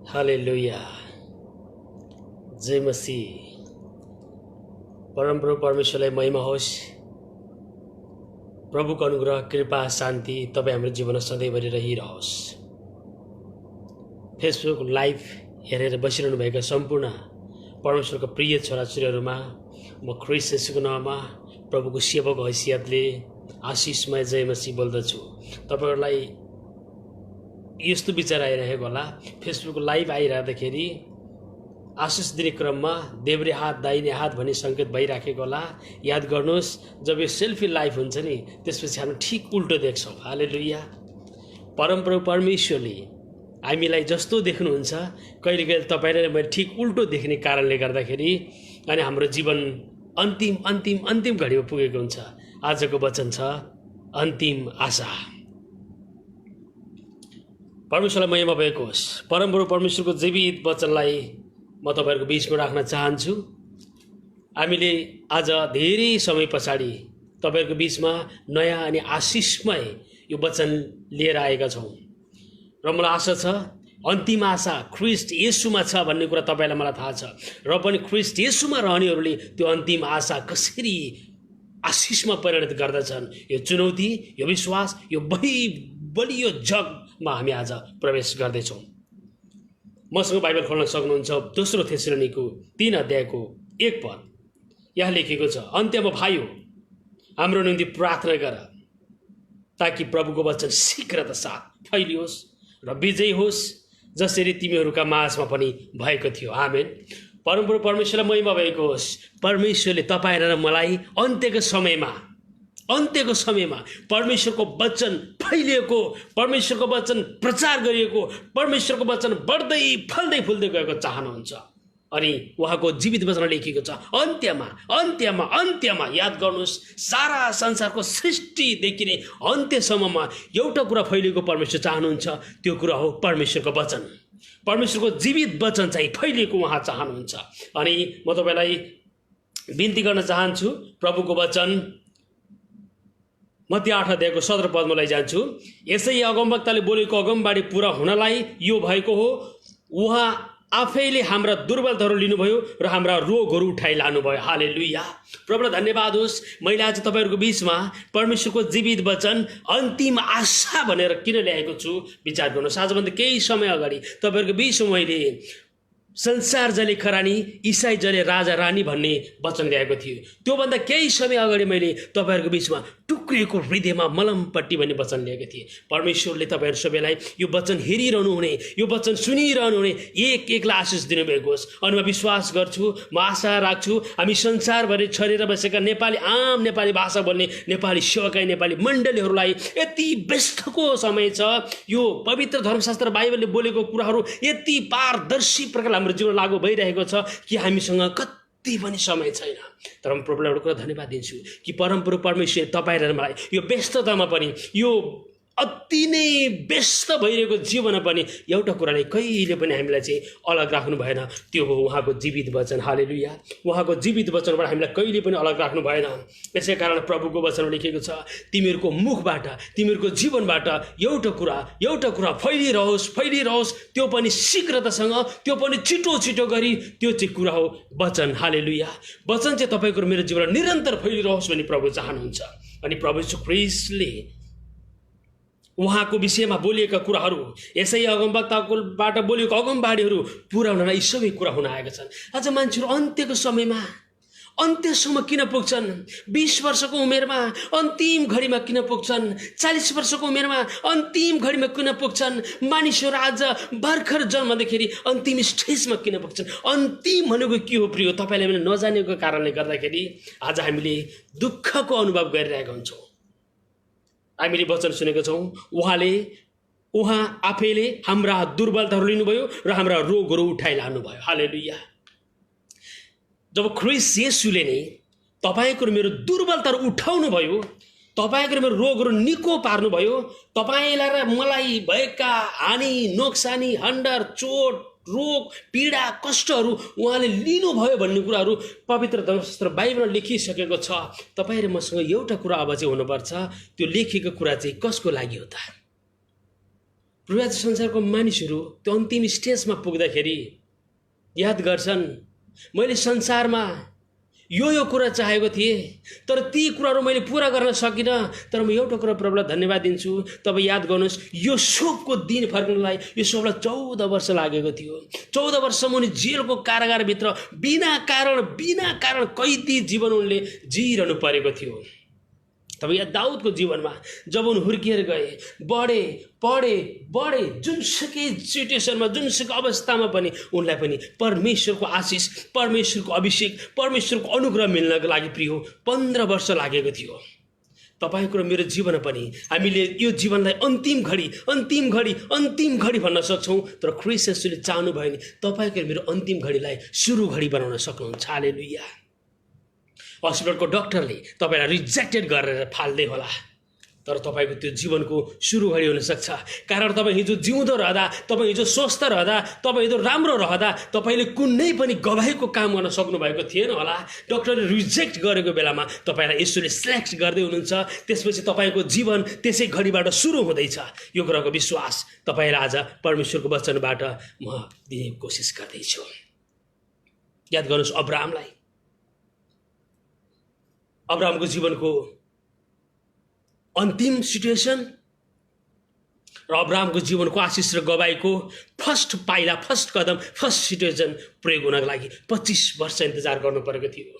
हालेलुया। जय मसीह। परमप्रभु परमेश्वरलाई महिमा होस्। प्रभुको अनुग्रह कृपा शान्ति तपाईँ हाम्रो जीवनमा सधैँभरि रहिरहोस्। फेसबुक लाइभ हेरेर बसिरहनु भएका सम्पूर्ण परमेश्वरको प्रिय छोराछोरीहरूमा म ख्रीष्ट येशूको नाममा प्रभुको सेवकको हैसियतले आशिषमय जय मसीह बोल्दछु। तपाईहरुलाई यस्तो विचार आइरहेको होला, फेसबुक लाइभ आइरहँदाखेरि आशिष दिने क्रममा देब्रे हात दाहिने हात भन्ने सङ्केत भइराखेको होला। याद गर्नुहोस्, जब यो सेल्फी लाइभ हुन्छ नि त्यसपछि हामी ठिक उल्टो देख्छौँ। हालेलुया। परमप्रभु परमेश्वरले हामीलाई जस्तो देख्नुहुन्छ कहिलेकाहीँ तपाईले मैले ठिक उल्टो देख्ने कारणले गर्दाखेरि अनि हाम्रो जीवन अन्तिम घडीमा पुगेको हुन्छ। आजको वचन छ अन्तिम आशा। परमेश्वरलाई महिमा भएको होस्। परमप्रभु परमेश्वरको जीवित वचनलाई म तपाईहरुको बीचमा राख्न चाहन्छु। हामीले आज धेरै समय पछाडि तपाईहरुको बीचमा नयाँ अनि आशिषमय यो वचन लिएर आएका छौँ र मलाई आशा छ अन्तिम आशा ख्रीष्ट येशूमा छ भन्ने कुरा तपाईलाई मलाई थाहा छ र पनि ख्रीष्ट येशूमा रहनेहरूले त्यो अन्तिम आशा कसरी आशिषमा परिणत गर्दछन्। यो चुनौती, यो विश्वास, यो बलियो जगमा हामी आज प्रवेश गर्दैछौँ। मसँग बाइबल खोल्न सक्नुहुन्छ। दोस्रो थेसलोनिको 3 अध्यायको 1 पद। यहाँ लेखेको छ, अन्त्यमा भाइयो हाम्रो निम्ति प्रार्थना गर ताकि प्रभुको वचन शीघ्रता साथ फैलियोस् र विजयी होस्, जसरी तिमीहरूका माझमा पनि भएको थियो। आमेन। परमप्रभु परमेश्वरलाई महिमा भएको होस्। परमेश्वरले तपाईँ र मलाई अन्त्यको समयमा परमेश्वरको वचन फैलिएको, परमेश्वरको वचन प्रचार गरिएको, परमेश्वरको वचन बढ्दै फल्दै फुल्दै गएको चाहनुहुन्छ। अनि उहाँको जीवित वचन लेखिएको छ अन्त्यमा याद गर्नुहोस्, सारा संसारको सृष्टिदेखि नै अन्त्यसम्ममा एउटा कुरा फैलिएको परमेश्वर चाहनुहुन्छ। त्यो कुरा हो परमेश्वरको वचन। परमेश्वरको जीवित वचन चाहिँ फैलिएको उहाँ चाहनुहुन्छ। अनि म तपाईलाई बिन्ती गर्न चाहन्छु, प्रभुको वचन मत्ती 8 अध्यायको 17 पदमा लैजान्छु। यसै अगमवक्ताले बोलेको अगमबाणी पूरा हुनलाई यो भएको हो, उहाँ आफैले हाम्रा दुर्बलताहरू लिनुभयो र हाम्रा रोगहरू उठाइ लानुभयो। हालेलुया। प्रभुलाई धन्यवाद होस्। मैले आज तपाईहरुको बीचमा परमेश्वरको जीवित वचन अन्तिम आशा भनेर किन ल्याएको छु विचार गर्नुहोस्। आजभन्दा केही समय अगाडि तपाईहरुको बीचमा मैले संसार जले खरानी ईसाई जले राजा रानी भन्ने वचन ल्याएको थियो। त्योभन्दा केही समय अगाडि मैले तपाईहरुको बीचमा टुक्रिएको हृदयमा मलमपट्टी भन्ने वचन ल्याएको थिएँ। परमेश्वरले तपाईहरु सबैलाई यो वचन हेरिरहनु हुने, यो वचन सुनिरहनु हुने एकलाई आशिष दिनुभएको होस्। अनि म विश्वास गर्छु, म आशा राख्छु हामी संसारभरि छरेर बसेका आम नेपाली भाषा बोल्ने नेपाली सेवकाई नेपाली मण्डलीहरूलाई यति व्यस्तको समय छ। यो पवित्र धर्मशास्त्र बाइबलले बोलेको कुराहरू यति पारदर्शी प्रकारले हाम्रो जीवन लागू भइरहेको छ कि हामीसँग कति पनि समय छैन। तर म प्रभुलाई एउटा कुरा धन्यवाद दिन्छु कि परमप्रभु परमेश्वर तपाईँ र मलाई यो व्यस्ततामा पनि, यो अति नै व्यस्त भइरहेको जीवनमा पनि एउटा कुराले कहिले पनि हामीलाई चाहिँ अलग राख्नु भएन। त्यो हो उहाँको जीवित वचन। हालेलुया। उहाँको जीवित वचनबाट हामीलाई कहिले पनि अलग राख्नु भएन। यसै कारण प्रभुको वचनमा लेखेको छ, तिमीहरूको मुखबाट, तिमीहरूको जीवनबाट एउटा कुरा फैलिरहोस्, त्यो पनि शीघ्रतासँग, त्यो पनि छिटो गरी, त्यो चाहिँ कुरा हो वचन। हालेलुया। वचन चाहिँ तपाईँको मेरो जीवनमा निरन्तर फैलिरहोस् भन्ने प्रभु चाहनुहुन्छ। अनि प्रभु यीशु ख्रीष्टले उहाँको विषयमा बोलिएका कुराहरू, यसै अगमवक्ताबाट बोलिएको अगमबाणीहरू पुरा हुनलाई यी सबै कुरा हुन आएका छन्। आज मान्छेहरू अन्त्यसम्म किन पुग्छन्? 20 वर्षको उमेरमा अन्तिम घडीमा किन पुग्छन्? 40 वर्षको उमेरमा अन्तिम घडीमा किन पुग्छन्? मानिसहरू आज भर्खर जन्मदाखेरि अन्तिम स्टेजमा किन पुग्छन्? अन्तिम भनेको के हो प्रिय? तपाईँले मैले नजानेको कारणले गर्दाखेरि आज हामीले दुःखको अनुभव गरिरहेका हुन्छौँ। हामीले वचन सुनेको छौँ, उहाँ आफैले हाम्रा दुर्बलताहरू लिनुभयो र हाम्रा रोगहरू उठाइ लानुभयो। हालेलुया। जब ख्रीष्ट येशूले नै तपाईको र मेरो दुर्बलताहरू उठाउनु भयो, तपाईको र मेरो रोगहरू निको पार्नुभयो, तपाईलाई र मलाई भएका हानि नोक्सानी हन्डर चोट रोग पीडा कष्टहरू उहाँले लिनुभयो भन्ने कुराहरू पवित्र धर्मशास्त्र बाइबलमा लेखिसकेको छ। तपाईँ र मसँग एउटा कुरा अब चाहिँ हुनुपर्छ, त्यो लेखेको कुरा चाहिँ कसको लागि हो त? रुवाज संसारको मानिसहरू त्यो अन्तिम स्टेजमा पुग्दाखेरि याद गर्छन्, मैले संसारमा यो कुरा चाहेको थिएँ, तर ती कुराहरू मैले पूरा गर्न सकिनँ। तर म एउटा कुरा प्रभुलाई धन्यवाद दिन्छु। तपाईँ याद गर्नुहोस्, यो शोकको दिन फर्कनलाई यो शोकलाई 14 वर्ष लागेको थियो। 14 वर्षसम्म उनी जेलको कारागारभित्र बिना कारण कैदी जीवन उनले जिरहनु परेको थियो। तब यहाँ दाउदको जीवनमा जब उनी हुर्किएर गए, बढे जुनसुकै सिचुएसनमा, जुनसुकै अवस्थामा पनि उनलाई पनि परमेश्वरको आशिष, परमेश्वरको अभिषेक, परमेश्वरको अनुग्रह मिल्नको लागि प्रिय 15 वर्ष लागेको थियो। तपाईँको र मेरो जीवन पनि हामीले यो जीवनलाई अन्तिम घडी भन्न सक्छौँ। तर ख्रीष्ट येशूले चाहनुभयो भने तपाईँको र मेरो अन्तिम घडीलाई सुरु घडी बनाउन सक्नुहुन्छ। हालेलुया। हस्पिटलको डक्टरले तपाईँलाई रिजेक्टेड गरेर फाल्दै होला, तर तपाईँको त्यो जीवनको सुरु घडी हुनसक्छ। कारण तपाईँ हिजो जिउँदो रहँदा, तपाईँ हिजो स्वस्थ रहँदा, तपाईँ हिजो राम्रो रहँदा तपाईँले कुनै पनि गवाहीको काम गर्न सक्नुभएको थिएन होला। डक्टरले रिजेक्ट गरेको बेलामा तपाईँलाई यसोले सिलेक्ट गर्दै हुनुहुन्छ। त्यसपछि तपाईँको जीवन त्यसै घडीबाट सुरु हुँदैछ। यो कुराको विश्वास तपाईँलाई आज परमेश्वरको वचनबाट म दिने कोसिस गर्दैछु। याद गर्नुहोस् अब्राहमको जीवनको अन्तिम सिचुएसन र अब्राहमको जीवनको आशिष र गवाईको फर्स्ट कदम, फर्स्ट सिचुएसन प्रयोग हुनको लागि 25 वर्ष इन्तजार गर्नु परेको थियो।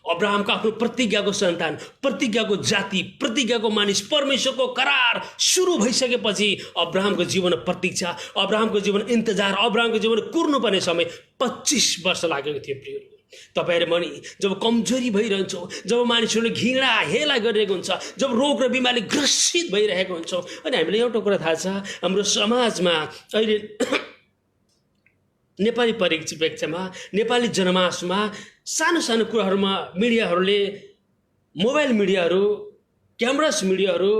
अब्राहमको आफ्नो प्रतिज्ञाको सन्तान, प्रतिज्ञाको जाति, प्रतिज्ञाको मानिस, परमेश्वरको करार सुरु भइसकेपछि अब्राहमको जीवन प्रतीक्षा, अब्राहमको जीवन इन्तजार, अब्राहमको जीवन कुर्नुपर्ने समय 25 वर्ष लागेको थियो। प्रिय तपाईहरु मनी जब कमजोरी भइरहन्छौ, जब मानिसहरूले घृणा हेला गरिरहेको हुन्छ, जब रोग र बिमारले ग्रसित भइरहेको हुन्छ, अनि हामीले एउटा कुरा थाहा छ, हाम्रो समाजमा अहिले नेपाली परिप्रेक्ष्यमा, नेपाली जनमासमा सानो कुराहरूमा मिडियाहरूले, मोबाइल मिडियाहरू, क्यामेरास मिडियाहरू,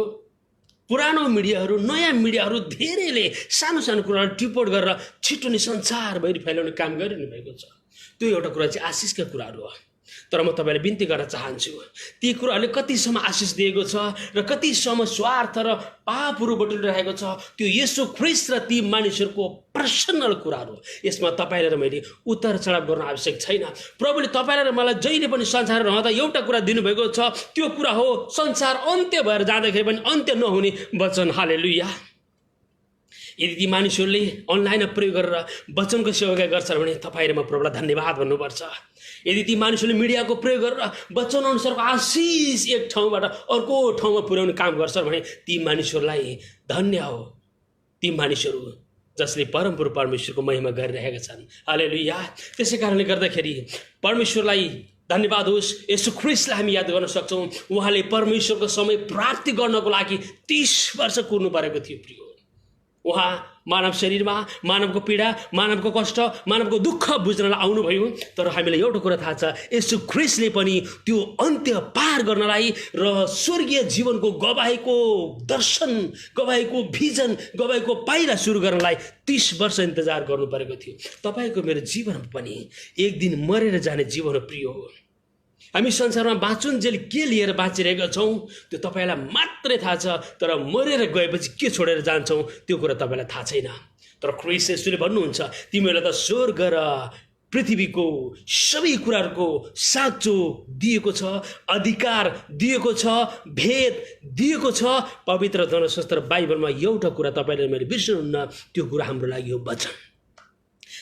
पुरानो मिडियाहरू, नयाँ मिडियाहरू धेरैले सानो कुराहरू रिपोर्ट गरेर छिटो नै संसारभरि फैलाउने काम गरिरहनु भएको छ। त्यो एउटा कुरा चाहिँ आशिषका कुराहरू हो। तर म तपाईलाई बिन्ती गर्न चाहन्छु, ती कुराहरूले कतिसम्म आशिष दिएको छ र कतिसम्म स्वार्थ र पापहरू बटुलिरहेको छ, त्यो येशू ख्रीष्ट र ती मानिसहरूको पर्सनल कुराहरू। यसमा तपाईलाई र मैले उतार चढाव गर्न आवश्यक छैन। प्रभुले तपाईलाई र मलाई जहिले पनि संसार रहँदा एउटा कुरा दिनुभएको छ, त्यो कुरा हो संसार अन्त्य भएर जाँदाखेरि पनि अन्त्य नहुने वचन। हालेलुया। यदि ती मानिसहरूले अनलाइनमा प्रयोग गरेर वचनको सेवा गर्छन् भने तपाईँ र म प्रभुलाई धन्यवाद भन्नुपर्छ। यदि ती मानिसहरूले मिडियाको प्रयोग गरेर वचन अनुसारको आशिष एक ठाउँबाट अर्को ठाउँमा पुर्याउने काम गर्छन् भने ती मानिसहरूलाई धन्य हो। ती मानिसहरू जसले परमप्रभु परमेश्वरको महिमा गरिरहेका छन्। हालेलुया। त्यसै कारणले गर्दाखेरि परमेश्वरलाई धन्यवाद होस्। येशू ख्रीष्टलाई हामी याद गर्न सक्छौँ। उहाँले परमेश्वरको समय प्राप्ति गर्नको लागि 30 वर्ष कुर्नु परेको थियो। प्रिय उहाँ मानव शरीरमा मानवको पीडा, मानवको कष्ट, मानवको दुःख बुझ्नलाई आउनुभयो। तर हामीलाई एउटा कुरा थाहा छ, येशू ख्रीष्टले पनि त्यो अन्त्य पार गर्नलाई र स्वर्गीय जीवनको गवाहीको दर्शन, गवाहीको भिजन, गवाहीको पाइला सुरु गर्नलाई 30 वर्ष इन्तजार गर्नु परेको थियो। तपाईको मेरो जीवन पनि एक दिन मरेर जाने जीवन प्रिय हो। हामी संसारमा बाँचुन्जेल के लिएर बाँचिरहेका छौँ त्यो तपाईलाई मात्रै थाहा छ। तर मरेर गएपछि के छोडेर जान्छौँ त्यो कुरा तपाईलाई थाहा छैन। तर ख्रीष्ट येशूले भन्नुहुन्छ, तिमीहरूलाई त स्वर्ग र पृथ्वीको सबै कुराहरूको साँचो दिएको छ, अधिकार दिएको छ, भेद दिएको छ। पवित्र धर्मशास्त्र बाइबलमा एउटा कुरा तपाईले मैले बिर्सनुहुन्न, त्यो कुरा हाम्रो लागि हो वचन।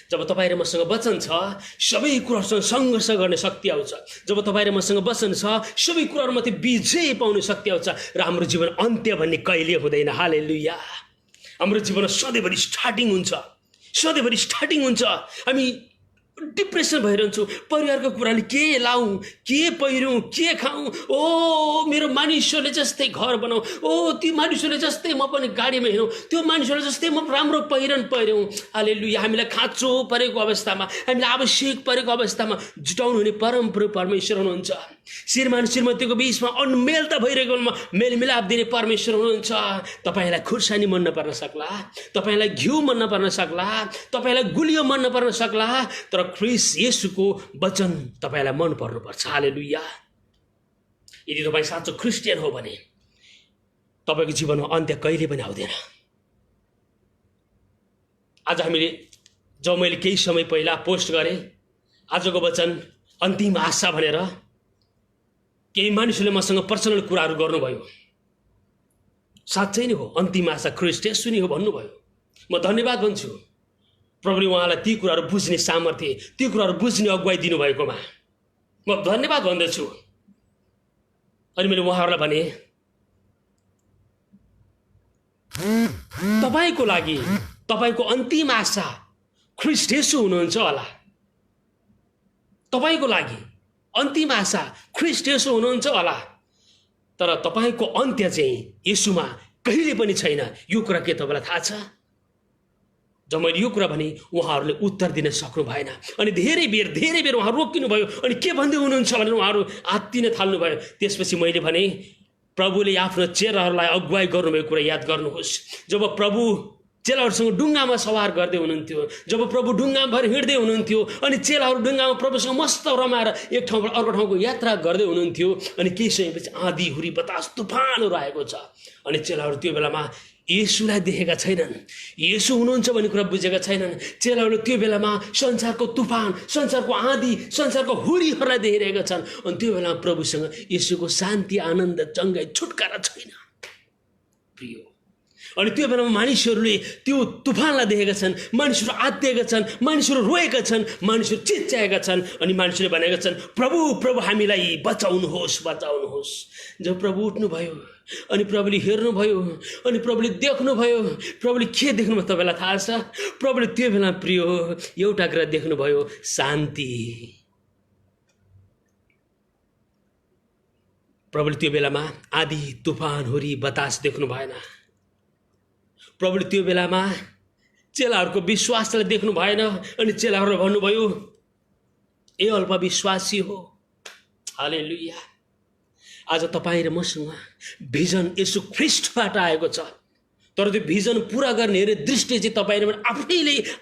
जब तपाईँ र मसँग वचन छ, सबै कुराहरूसँग सङ्घर्ष गर्ने शक्ति आउँछ। जब तपाईँ र मसँग वचन छ, सबै कुराहरूमाथि विजय पाउने शक्ति आउँछ र हाम्रो जीवन अन्त्य भन्ने कहिले हुँदैन। हालेलुया। हाम्रो जीवन सधैँभरि स्टार्टिङ हुन्छ। हामी डिप्रेसन भइरहन्छौँ। परिवारको कुराले के लाउँ, के पहिरौँ, के खाउँ, ओ मेरो मानिसहरूले जस्तै घर बनाऊ, ओ ती मानिसहरूले जस्तै म पनि गाडीमा हिँडौँ, त्यो मानिसहरूले जस्तै म राम्रो पहिरौँ। हालेलुया। हामीलाई खाँचो परेको अवस्थामा, हामीलाई आवश्यक परेको अवस्थामा जुटाउनु हुने परमप्रभु परमेश्वर हुनुहुन्छ। श्रीमान श्रीमतीको बिचमा अनमेलता भइरहेको मेलमिलाप दिने परमेश्वर हुनुहुन्छ। तपाईँलाई खुर्सानी मन नपर्न सक्ला, तपाईँलाई घिउ मन नपर्न सक्ला, तपाईँलाई गुलियो मन नपर्न सक्ला, तर ख्रीष्ट येशूको वचन तपाईलाई मन पर्नुपर्छ। हालेलुया। यदि तपाईँ साँचो क्रिस्चियन हो भने तपाईँको जीवनमा अन्त्य कहिले पनि आउँदैन। आज हामीले जब मैले केही समय पहिला पोस्ट गरेँ आजको वचन अन्तिम आशा भनेर, केही मानिसहरूले मसँग पर्सनल कुराहरू गर्नुभयो। साँच्चै नै हो, अन्तिम आशा ख्रीष्ट येशू नै हो भन्नुभयो। म धन्यवाद भन्छु प्रभुले उहाँलाई ती कुराहरू बुझ्ने सामर्थ्य, ती कुराहरू बुझ्ने अगुवाई दिनुभएकोमा म धन्यवाद भन्दछु। अनि मैले उहाँहरूलाई भने तपाईको लागि तपाईको अन्तिम आशा ख्रीष्ट येशू हुनुहुन्छ होला। तपाईको लागि अन्तिम आशा ख्रीष्ट येशू हुनुहुन्छ होला, तर तपाईको अन्त्य चाहिँ येशूमा कहिले पनि छैन। यो कुरा के तपाईलाई थाहा छ? जब मैले यो कुरा भने उहाँहरूले उत्तर दिन सक्नु भएन। अनि धेरै बेर उहाँ रोकिनु भयो। अनि के भन्दै हुनुहुन्छ भनेर उहाँहरू आत्तिन थाल्नुभयो। त्यसपछि मैले भने प्रभुले आफ्नो चेलाहरूलाई अगुवाई गर्नुभएको कुरा याद गर्नुहोस्। जब प्रभु चेलाहरूसँग डुङ्गामा सवार गर्दै हुनुहुन्थ्यो, जब प्रभु डुङ्गामा भएर हिँड्दै हुनुहुन्थ्यो, अनि चेलाहरू डुङ्गामा प्रभुसँग मस्त रमाएर एक ठाउँबाट अर्को ठाउँको यात्रा गर्दै हुनुहुन्थ्यो, अनि केही समयपछि आँधी हुरी बतास तुफानहरू आएको छ। अनि चेलाहरू त्यो बेलामा येशूलाई देखेका छैनन्, येशू हुनुहुन्छ भन्ने कुरा बुझेका छैनन्। चेलाहरूले त्यो बेलामा संसारको तुफान, संसारको आँधी, संसारको हुरीहरूलाई देखिरहेका छन्। अनि त्यो बेलामा प्रभुसँग येशूको शान्ति, आनन्द, चङ्गाई, छुटकारा छैन। प्रिय, अनि त्यो बेलामा मानिसहरूले त्यो तुफानलाई देखेका छन्, मानिसहरू आत्तिएका छन्, मानिसहरू रोएका छन्, मानिसहरू चिच्याएका छन्। अनि मानिसहरूले भनेका छन् प्रभु प्रभु हामीलाई बचाउनुहोस्, बचाउनुहोस्। जब प्रभु उठ्नुभयो अनि प्रभुले हेर्नुभयो, अनि प्रभुले देख्नुभयो, प्रभुले के देख्नुभयो तपाईँलाई थाहा छ? प्रभुले त्यो बेला प्रिय एउटा कुरा देख्नुभयो, शान्ति। प्रभुले त्यो बेलामा आँधी तुफान हुरी बतास देख्नु भएन। प्रभुले त्यो बेलामा चेलाहरूको विश्वासलाई देख्नु भएन। अनि चेलाहरूले भन्नुभयो ए अल्पविश्वासी हो। हालेलुया। आज तपाईँ र मसँग भिजन येशू ख्रीष्टबाट आएको छ, तर त्यो भिजन पुरा गर्ने हेरे दृष्टि चाहिँ तपाईँले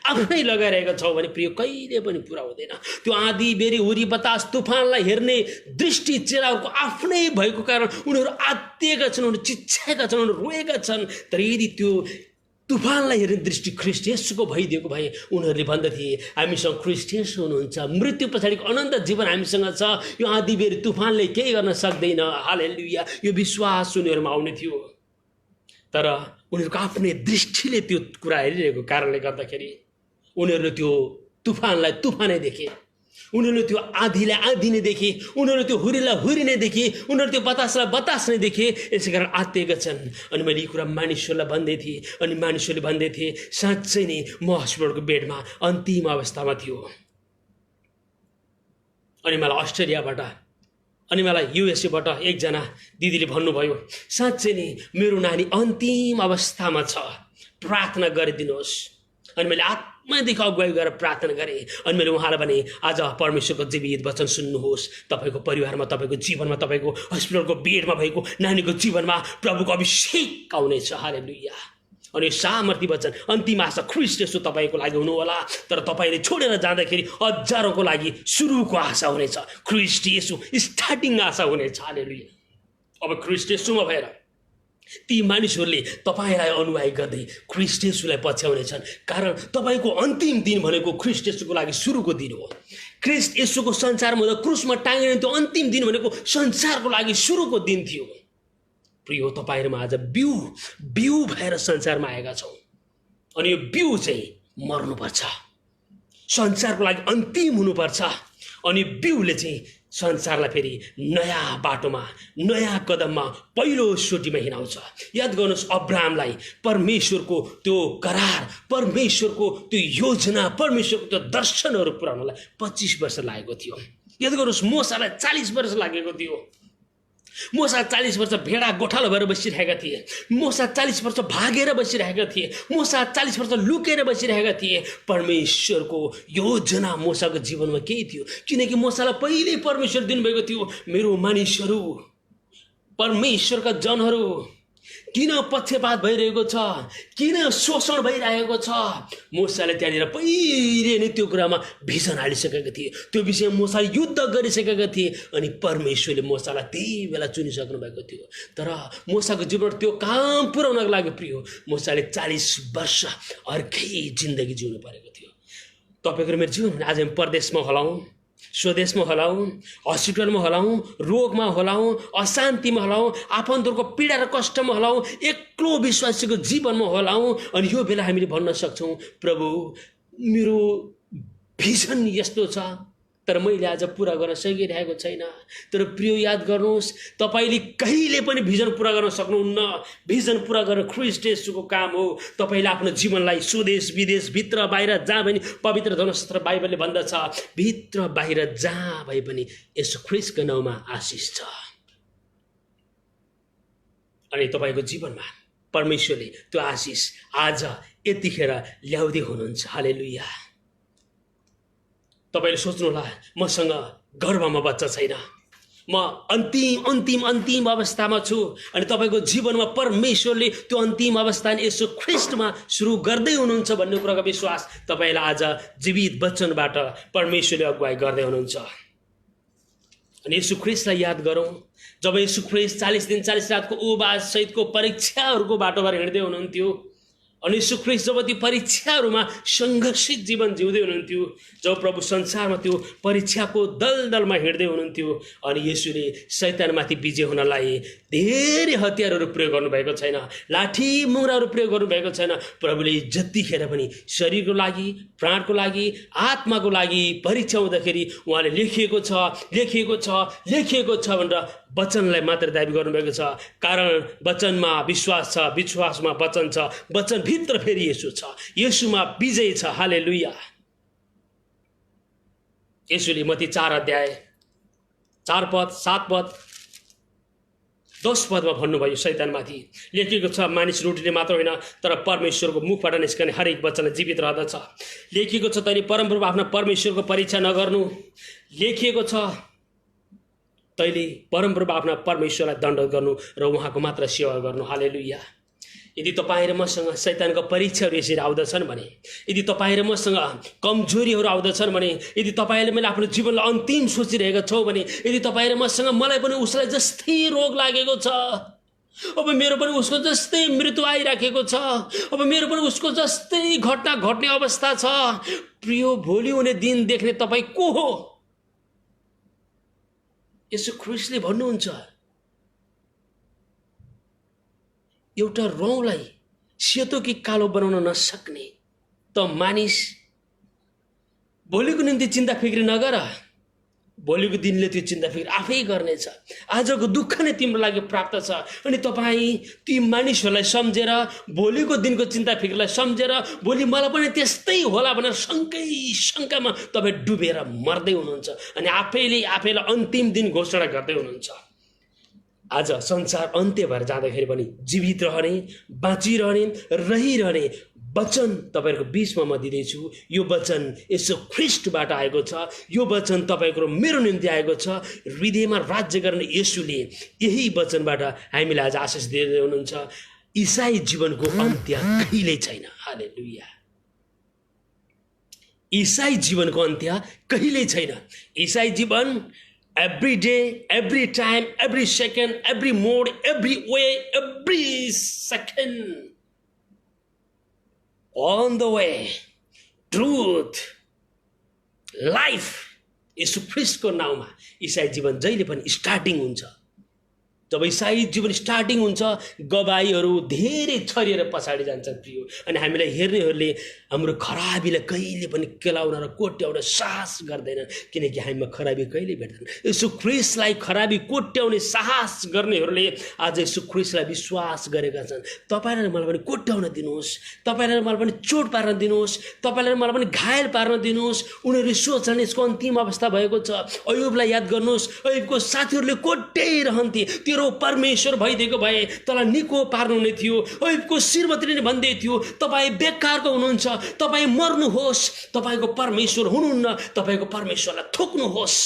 आफै लगाइरहेका छौ भने प्रिय कहिले पनि पुरा हुँदैन। त्यो आँधी बेरी हुरी बतास तुफानलाई हेर्ने दृष्टि चेलाहरूको आफ्नै भएको कारण उनीहरू आत्तिएका छन्, उनीहरू चिच्याएका छन्, उनीहरू रोएका छन्। तर यदि त्यो तुफानलाई हेर्ने दृष्टि ख्रीष्ट येशूको भइदिएको भए उनीहरूले भन्दथे हामीसँग ख्रीष्ट येशू हुनुहुन्छ, मृत्यु पछाडिको अनन्त जीवन हामीसँग छ, यो आँधी बेरी तुफानले केही गर्न सक्दैन। हालेलुया। यो विश्वास उनीहरूमा आउने थियो। तर उनीहरूको आफ्नै दृष्टिले त्यो कुरा हेरिरहेको कारणले गर्दाखेरि उनीहरूले त्यो तुफानलाई तुफानै देखे, उनीहरूले त्यो आँधीलाई आँधी नै देखे, उनीहरूले त्यो हुरीलाई हुरी नै देखे, उनीहरूले त्यो बतासलाई बतास नै देखे। यसै कारण आत्तिएका छन्। अनि मैले यी कुरा मानिसहरूलाई भन्दै थिएँ, अनि मानिसहरूले भन्दै थिए साँच्चै नै म हस्पिटलको बेडमा अन्तिम अवस्थामा थियो। अनि मलाई अस्ट्रेलियाबाट अनि मलाई युएसएबाट एकजना दिदीले भन्नुभयो साँच्चै नै मेरो नानी अन्तिम अवस्थामा छ, प्रार्थना गरिदिनुहोस्। अनि मैले आत्मादेखि अगुवाई गरेर प्रार्थना गरेँ। अनि मैले उहाँलाई भने आज परमेश्वरको जीवित वचन सुन्नुहोस्, तपाईँको परिवारमा, तपाईँको जीवनमा, तपाईँको हस्पिटलको बेडमा भएको नानीको जीवनमा प्रभुको अभिषेक आउनेछ। हालेलुया। अनि यो सामर्थ्य वचन अन्तिम आशा ख्रीष्ट येशू तपाईँको लागि हुनु होला, तर तपाईँले छोडेर जाँदाखेरि हजारौँको लागि सुरुको आशा हुनेछ। ख्रीष्ट येशू स्टार्टिङ आशा हुनेछ। हालेलुया। अब ख्रीष्ट येशूमा भएर ती मानिसहरूले तपाईँलाई अनुयायी गर्दै ख्रीष्ट येशूलाई पछ्याउनेछन्, कारण तपाईँको अन्तिम दिन भनेको ख्रीष्ट येशूको लागि सुरुको दिन हो। ख्रीष्ट येशूको संसारमा हुँदा क्रुसमा टाँगिने त्यो अन्तिम दिन भनेको संसारको लागि सुरुको दिन थियो। प्रिय, तपाईँहरूमा आज बिउ भएर संसारमा आएका छौँ, अनि यो बिउ चाहिँ मर्नुपर्छ, संसारको लागि अन्तिम हुनुपर्छ। अनि बिउले चाहिँ संसारलाई फेरि नयाँ बाटोमा, नयाँ कदममा, पहिलो सोटीमा हिँडाउँछ। याद गर्नुहोस् अब्राहमलाई परमेश्वरको त्यो करार, परमेश्वरको त्यो योजना, परमेश्वरको त्यो दर्शनहरू पुऱ्याउनलाई 25 वर्ष लागेको थियो। याद गर्नुहोस् मोसालाई 40 वर्ष लागेको थियो। मोसा 40 वर्ष भेडा गोठालो भएर बसिरहेका थिए। मोसा 40 वर्ष भागेर बसिरहेका थिए। मोसा 40 वर्ष लुकेर बसिरहेका थिए। परमेश्वरको योजना मोसाको जीवनमा केही थियो, किनकि मोसालाई पहिल्यै परमेश्वर दिनुभएको थियो मेरो मानिसहरू, परमेश्वरका जनहरू किन पक्षपात भइरहेको छ, किन शोषण भइरहेको छ। मूसाले त्यहाँनिर पहिले नै त्यो कुरामा भिजन हालिसकेका थिए, त्यो विषयमा मूसाले युद्ध गरिसकेका थिए। अनि परमेश्वरले मूसालाई त्यही बेला चुनिसक्नु भएको थियो। तर मूसाको जीवनमा त्यो काम पुर्याउनको लागि प्रिय मूसाले 40 वर्ष अर्कै जिन्दगी जिउनु परेको थियो। तपाईँको मेरो जीवन आज हामी परदेशमा होलाउँ, स्वदेशमा होलाउँ, हस्पिटलमा होलाउँ, रोगमा होलाउँ, अशान्तिमा होलाउँ, आफन्तहरूको पीडा र कष्टमा होलाउँ, एक्लो विश्वासीको जीवनमा होलाउँ। अनि यो बेला हामीले भन्न सक्छौँ, प्रभु मेरो भिजन यस्तो छ तर मैले आज पुरा गर्न सकिरहेको छैन। तर प्रिय याद गर्नुहोस्, तपाईँले कहिले पनि भिजन पुरा गर्न सक्नुहुन्न। भिजन पुरा गर्न ख्रीष्ट येशूको काम हो। तपाईँले आफ्नो जीवनलाई स्वदेश विदेश भित्र बाहिर जहाँ पनि पवित्र धर्मशास्त्र बाइबलले भन्दछ, भित्र बाहिर जहाँ भए पनि येशू ख्रीष्टको नाउँमा आशिष छ। अनि तपाईँको जीवनमा परमेश्वरले त्यो आशिष आज यतिखेर ल्याउँदै हुनुहुन्छ। हालेलुया। तपाईँले सोच्नुहोला, मसँग गर्भमा बच्चा छैन, म अन्तिम अवस्थामा छु। अनि तपाईँको जीवनमा परमेश्वरले त्यो अन्तिम अवस्था येशू ख्रीष्टमा सुरु गर्दै हुनुहुन्छ भन्ने कुराको विश्वास तपाईँलाई आज जीवित वचनबाट परमेश्वरले अगुवाई गर्दै हुनुहुन्छ। अनि येशू ख्रीष्टलाई याद गरौँ। जब येशू ख्रीष्ट 40 दिन 40 रातको उपवास सहितको परीक्षाहरूको बाटोबाट हिँड्दै हुनुहुन्थ्यो, अनि येशू ख्रीष्ट जब ती परीक्षाहरूमा सङ्घर्षित जीवन जिउँदै हुनुहुन्थ्यो, जब प्रभु संसारमा त्यो परीक्षाको दलदलमा हिँड्दै हुनुहुन्थ्यो, अनि येशूले शैतानमाथि विजय हुनलाई धेरै हतियारहरू प्रयोग गर्नुभएको छैन, लाठी मुङ्राहरू प्रयोग गर्नुभएको छैन। प्रभुले जतिखेर पनि शरीरको लागि, प्राणको लागि, आत्माको लागि परीक्षा हुँदाखेरि उहाँले लेखिएको छ भनेर वचनलाई मात्र दाबी गर्नुभएको छ। कारण वचनमा विश्वास छ, विश्वासमा वचन छ, वचनभित्र फेरि येशू छ, येशूमा विजय छ। हालेलुया। येशूले मत्ती 4 अध्याय 4 पद 7 पद 10 पदमा भन्नुभयो, शैतानमाथि लेखिएको छ, मानिस रोटीले मात्र होइन तर परमेश्वरको मुखबाट निस्कने हरेक वचनले जीवित रहँदछ। लेखिएको छ, तैँले परमप्रभु आफ्ना परमेश्वरको परीक्षा नगर्नु। लेखिएको छ, तैँले परमप्रभु आफ्ना परमेश्वरलाई दण्ड गर्नु र उहाँको मात्र सेवा गर्नु। हालेलुया। यदि तपाईँ र मसँग शैतानको परीक्षाहरू यसरी आउँदछन् भने, यदि तपाईँ र मसँग कमजोरीहरू आउँदछन् भने, यदि तपाईँले मैले आफ्नो जीवनलाई अन्तिम सोचिरहेका छौँ भने, यदि तपाईँ र मसँग मलाई पनि उसलाई जस्तै रोग लागेको छ, अब मेरो पनि उसको जस्तै मृत्यु आइराखेको छ, अब मेरो पनि उसको जस्तै घटना घट्ने अवस्था छ, प्रिय भोलि हुने दिन देख्ने तपाईँ को हो? येशू ख्रीष्टले भन्नुहुन्छ, एउटा रौँलाई सेतो कि कालो बनाउन नसक्ने त मानिस भोलिको निम्ति चिन्ता फिक्री नगर, भोलिको दिनले त्यो चिन्ता फिक्री आफै गर्नेछ। आजको दुःख नै तिम्रो लागि प्राप्त छ। अनि तपाईँ ती मानिसहरूलाई सम्झेर, भोलिको दिनको चिन्ता फिक्रीलाई सम्झेर, भोलि मलाई पनि त्यस्तै होला भनेर शङ्कामा तपाईँ डुबेर मर्दै हुनुहुन्छ अनि आफैलाई अन्तिम दिन घोषणा गर्दै हुनुहुन्छ। आज संसार अन्त्य भएर जाँदाखेरि पनि जीवित रहने, बाँचिरहने, रहिरहने वचन तपाईँहरूको बिचमा म दिँदैछु। यो वचन यसो ख्रीष्टबाट आएको छ। यो वचन तपाईँको मेरो निम्ति आएको छ। हृदयमा राज्य गर्ने येशूले यही वचनबाट हामीलाई आज आशिष दिँदै हुनुहुन्छ। ईसाई जीवनको अन्त्य कहिल्यै छैन। हालेलुया। ईसाई जीवनको अन्त्य कहिल्यै छैन। ईसाई जीवन every day, every time, every second, every mode, every way, every second, on the way, truth, life, येशू ख्रीष्टको नाउँमा ईसाई जीवन जहिले पनि स्टार्टिङ हुन्छ। जब ईसाई जीवन स्टार्टिङ हुन्छ, गवाईहरू धेरै छरिएर पछाडि जान्छन् प्रिय। अनि हामीलाई हेर्नेहरूले हाम्रो खराबीलाई कहिले पनि केलाउन र कोट्याउन साहस गर्दैनन्, किनकि हामीमा खराबी कहिले भेट्दैन। यसो ख्रीष्टलाई खराबी कोट्याउने साहस गर्नेहरूले आज यसो ख्रीष्टलाई विश्वास गरेका छन्। तपाईँलाई मलाई पनि कोट्याउन दिनुहोस्, तपाईँलाई मलाई पनि चोट पार्न दिनुहोस्, तपाईँलाई मलाई पनि घायल पार्न दिनुहोस्। उनीहरू सोच्छन् यसको अन्तिम अवस्था भएको छ। अयुबलाई याद गर्नुहोस्, अयुबको साथीहरूले कोट्याइरहन्थे, तेरो परमेश्वर भइदिएको भए तँलाई निको पार्नुहुने थियो। अयुबको श्रीमतीले नै भन्दै थियो, तपाईँ बेकारको हुनुहुन्छ, तपाईँ मर्नुहोस्, तपाईँको परमेश्वर हुनुहुन्न, तपाईँको परमेश्वरलाई थोक्नुहोस्।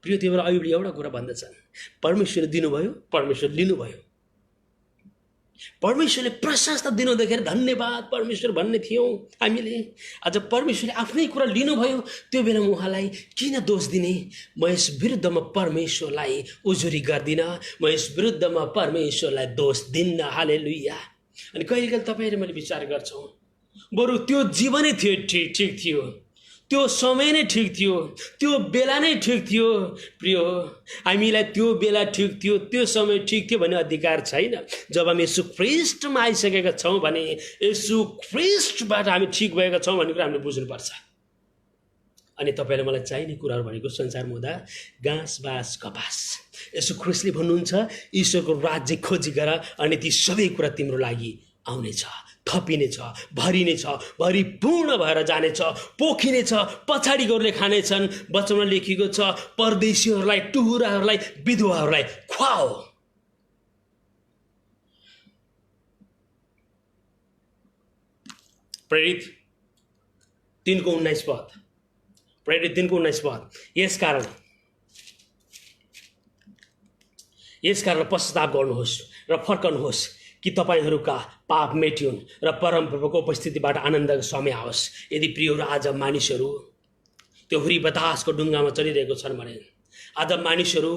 प्रिय, त्यही भएर अयुबले एउटा कुरा भन्दछन्, परमेश्वरले दिनुभयो, परमेश्वर लिनुभयो। परमेश्वरले प्रशस्त दिनु देखेर धन्यवाद परमेश्वर भन्ने थियौँ हामीले। आज परमेश्वरले आफ्नै कुरा लिनुभयो, त्यो बेलामा उहाँलाई किन दोष दिने? म यस विरुद्धमा परमेश्वरलाई उजुरी गर्दिनँ, म यस विरुद्धमा परमेश्वरलाई दोष दिन्न। हालेलुया। अनि कहिले कहिले तपाईँले मैले विचार गर्छौँ, बरु त्यो जीवनै थियो ठिक थियो, त्यो समय नै ठिक थियो, त्यो बेला नै ठिक थियो। प्रिय, हामीलाई त्यो बेला ठिक थियो, त्यो समय ठिक थियो भन्ने अधिकार छैन। जब हामी यीशु ख्रीष्टमा आइसकेका छौँ भने यीशु ख्रीष्टबाट हामी ठिक भएका छौँ भन्ने कुरा हामीले बुझ्नुपर्छ। अनि तपाईँले मलाई चाहिने कुराहरू भनेको संसारमा हुँदा घाँस बाँस कपास, यीशु ख्रीष्टले भन्नुहुन्छ ईश्वरको राज्य खोजी गर अनि ती सबै कुरा तिम्रो लागि आउनेछ, थपिनेछ, भरिनेछ, भरिपूर्ण भएर जानेछ, पोखिनेछ, पछाडि गरले खानेछन्। वचनमा लेखिएको छ परदेशीहरूलाई, टुहुराहरूलाई, विधवाहरूलाई खुवाओ। प्रेरित 3:19 पद, प्रेरित 3:19 पद। यसकारण पश्चाताप गर्नुहोस् र फर्कनुहोस् कि तपाईँहरूका पाप मेटिउन् र परमप्रभुको उपस्थितिबाट आनन्दको समय आओस्। यदि प्रियहरू आज मानिसहरू त्यो हुरी बतासको ढुङ्गामा चलिरहेको छन् भने आज मानिसहरू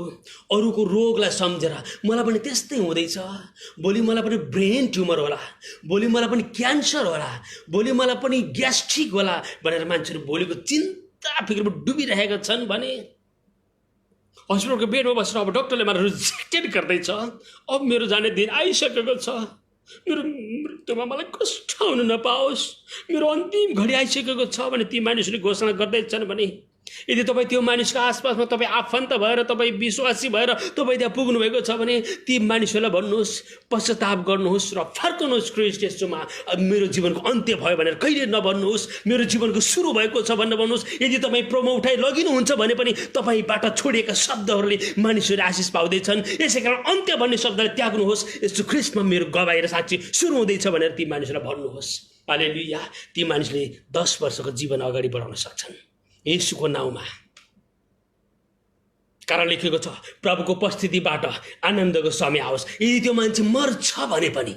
अरूको रोगलाई सम्झेर मलाई पनि त्यस्तै हुँदैछ, भोलि मलाई पनि ब्रेन ट्युमर होला, भोलि मलाई पनि क्यान्सर होला, भोलि मलाई पनि ग्यास्ट्रिक होला भनेर मान्छेहरू भोलिको चिन्ता फिक्रमा डुबिरहेका छन् भने हस्पिटलको बेडमा बसेर अब डक्टरले मलाई रिजेक्टेड गर्दैछ, अब मेरो जाने दिन आइसकेको छ, मेरो मृत्युमा मलाई कष्ट हुन नपाओस्, मेरो अन्तिम घडी आइसकेको छ भने ती मानिसहरूले घोषणा गर्दैछन् भने यदि तपाईँ त्यो मानिसको आसपासमा तपाईँ आफन्त भएर तपाईँ विश्वासी भएर तपाईँ त्यहाँ पुग्नु भएको छ भने ती मानिसहरूलाई भन्नुहोस् पश्चाताप गर्नुहोस् र फर्कनुहोस् ख्रीष्ट येशूमा। मेरो जीवनको अन्त्य भयो भनेर कहिले नभन्नुहोस्, मेरो जीवनको सुरु भएको छ भनेर भन्नुहोस्। यदि तपाईँ प्रोमो उठाइ लगिनुहुन्छ भने पनि तपाईँबाट छोडिएका शब्दहरूले मानिसहरूले आशिष पाउँदैछन्। यसै कारण अन्त्य भन्ने शब्दलाई त्याग्नुहोस्। यस्तो ख्रीष्टमा मेरो गवाई र साक्षी सुरु हुँदैछ भनेर ती मानिसलाई भन्नुहोस्। हालेलुया। ती मानिसले 10 वर्षको जीवन अगाडि बढाउन सक्छन् येशूको नाउँमा। कारण लेखेको छ प्रभुको उपस्थितिबाट आनन्दको समय आओस्। यदि त्यो मान्छे मर्छ भने पनि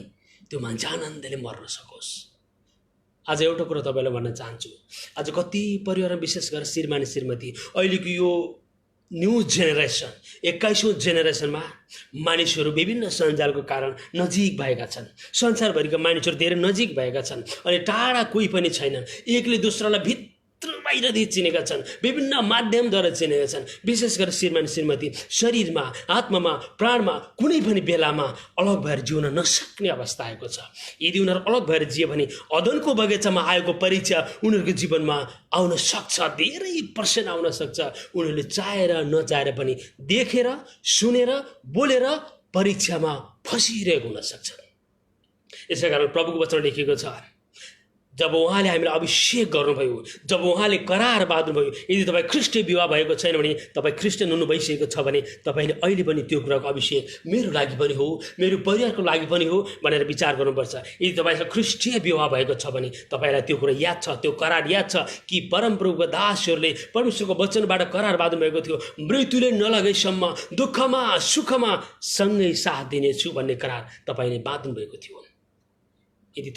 त्यो मान्छे आनन्दले मर्न सकोस्। आज एउटा कुरा तपाईँलाई भन्न चाहन्छु, आज कति परिवारमा विशेष गरेर श्रीमान श्रीमती अहिलेको यो न्यू जेनेरेसन 21औं जेनेरेसनमा मानिसहरू विभिन्न सञ्जालको कारण नजिक भएका छन्। संसारभरिका मानिसहरू धेरै नजिक भएका छन् अनि टाढा कोही पनि छैनन्। एकले दोस्रोलाई भित्र बाहिरदेखि चिनेका छन्, विभिन्न माध्यमद्वारा चिनेका छन्। विशेष गरेर श्रीमान श्रीमती शरीरमा, आत्मामा, प्राणमा कुनै पनि बेलामा अलग भएर जिउन नसक्ने अवस्था आएको छ। यदि उनीहरू अलग भएर जिए भने अदनको बगैँचामा आएको परीक्षा उनीहरूको जीवनमा आउन सक्छ, धेरै पर्सेन्ट आउन सक्छ। उनीहरूले चाहेर नचाहेर पनि देखेर सुनेर बोलेर परीक्षामा फसिरहेको हुन सक्छ। यसै कारण प्रभुको वचन लेखेको छ जब उहाँले हामीलाई अभिषेक गर्नुभयो, जब उहाँले करार बाँध्नुभयो, यदि तपाईँ ख्रीष्टीय विवाह भएको छैन भने, तपाईँ क्रिस्चियन हुनु भइसकेको छ भने तपाईँले अहिले पनि त्यो कुराको अभिषेक मेरो लागि पनि हो, मेरो परिवारको लागि पनि हो भनेर विचार गर्नुपर्छ। यदि तपाईँसँग ख्रीष्टीय विवाह भएको छ भने तपाईँलाई त्यो कुरा याद छ, त्यो करार याद छ कि परमप्रभुको दासहरूले परमेश्वरको वचनबाट करार बाँध्नुभएको थियो, मृत्युले नलगेसम्म दुःखमा सुखमा सँगै साथ दिनेछु भन्ने करार तपाईँले बाँध्नुभएको थियो। यदि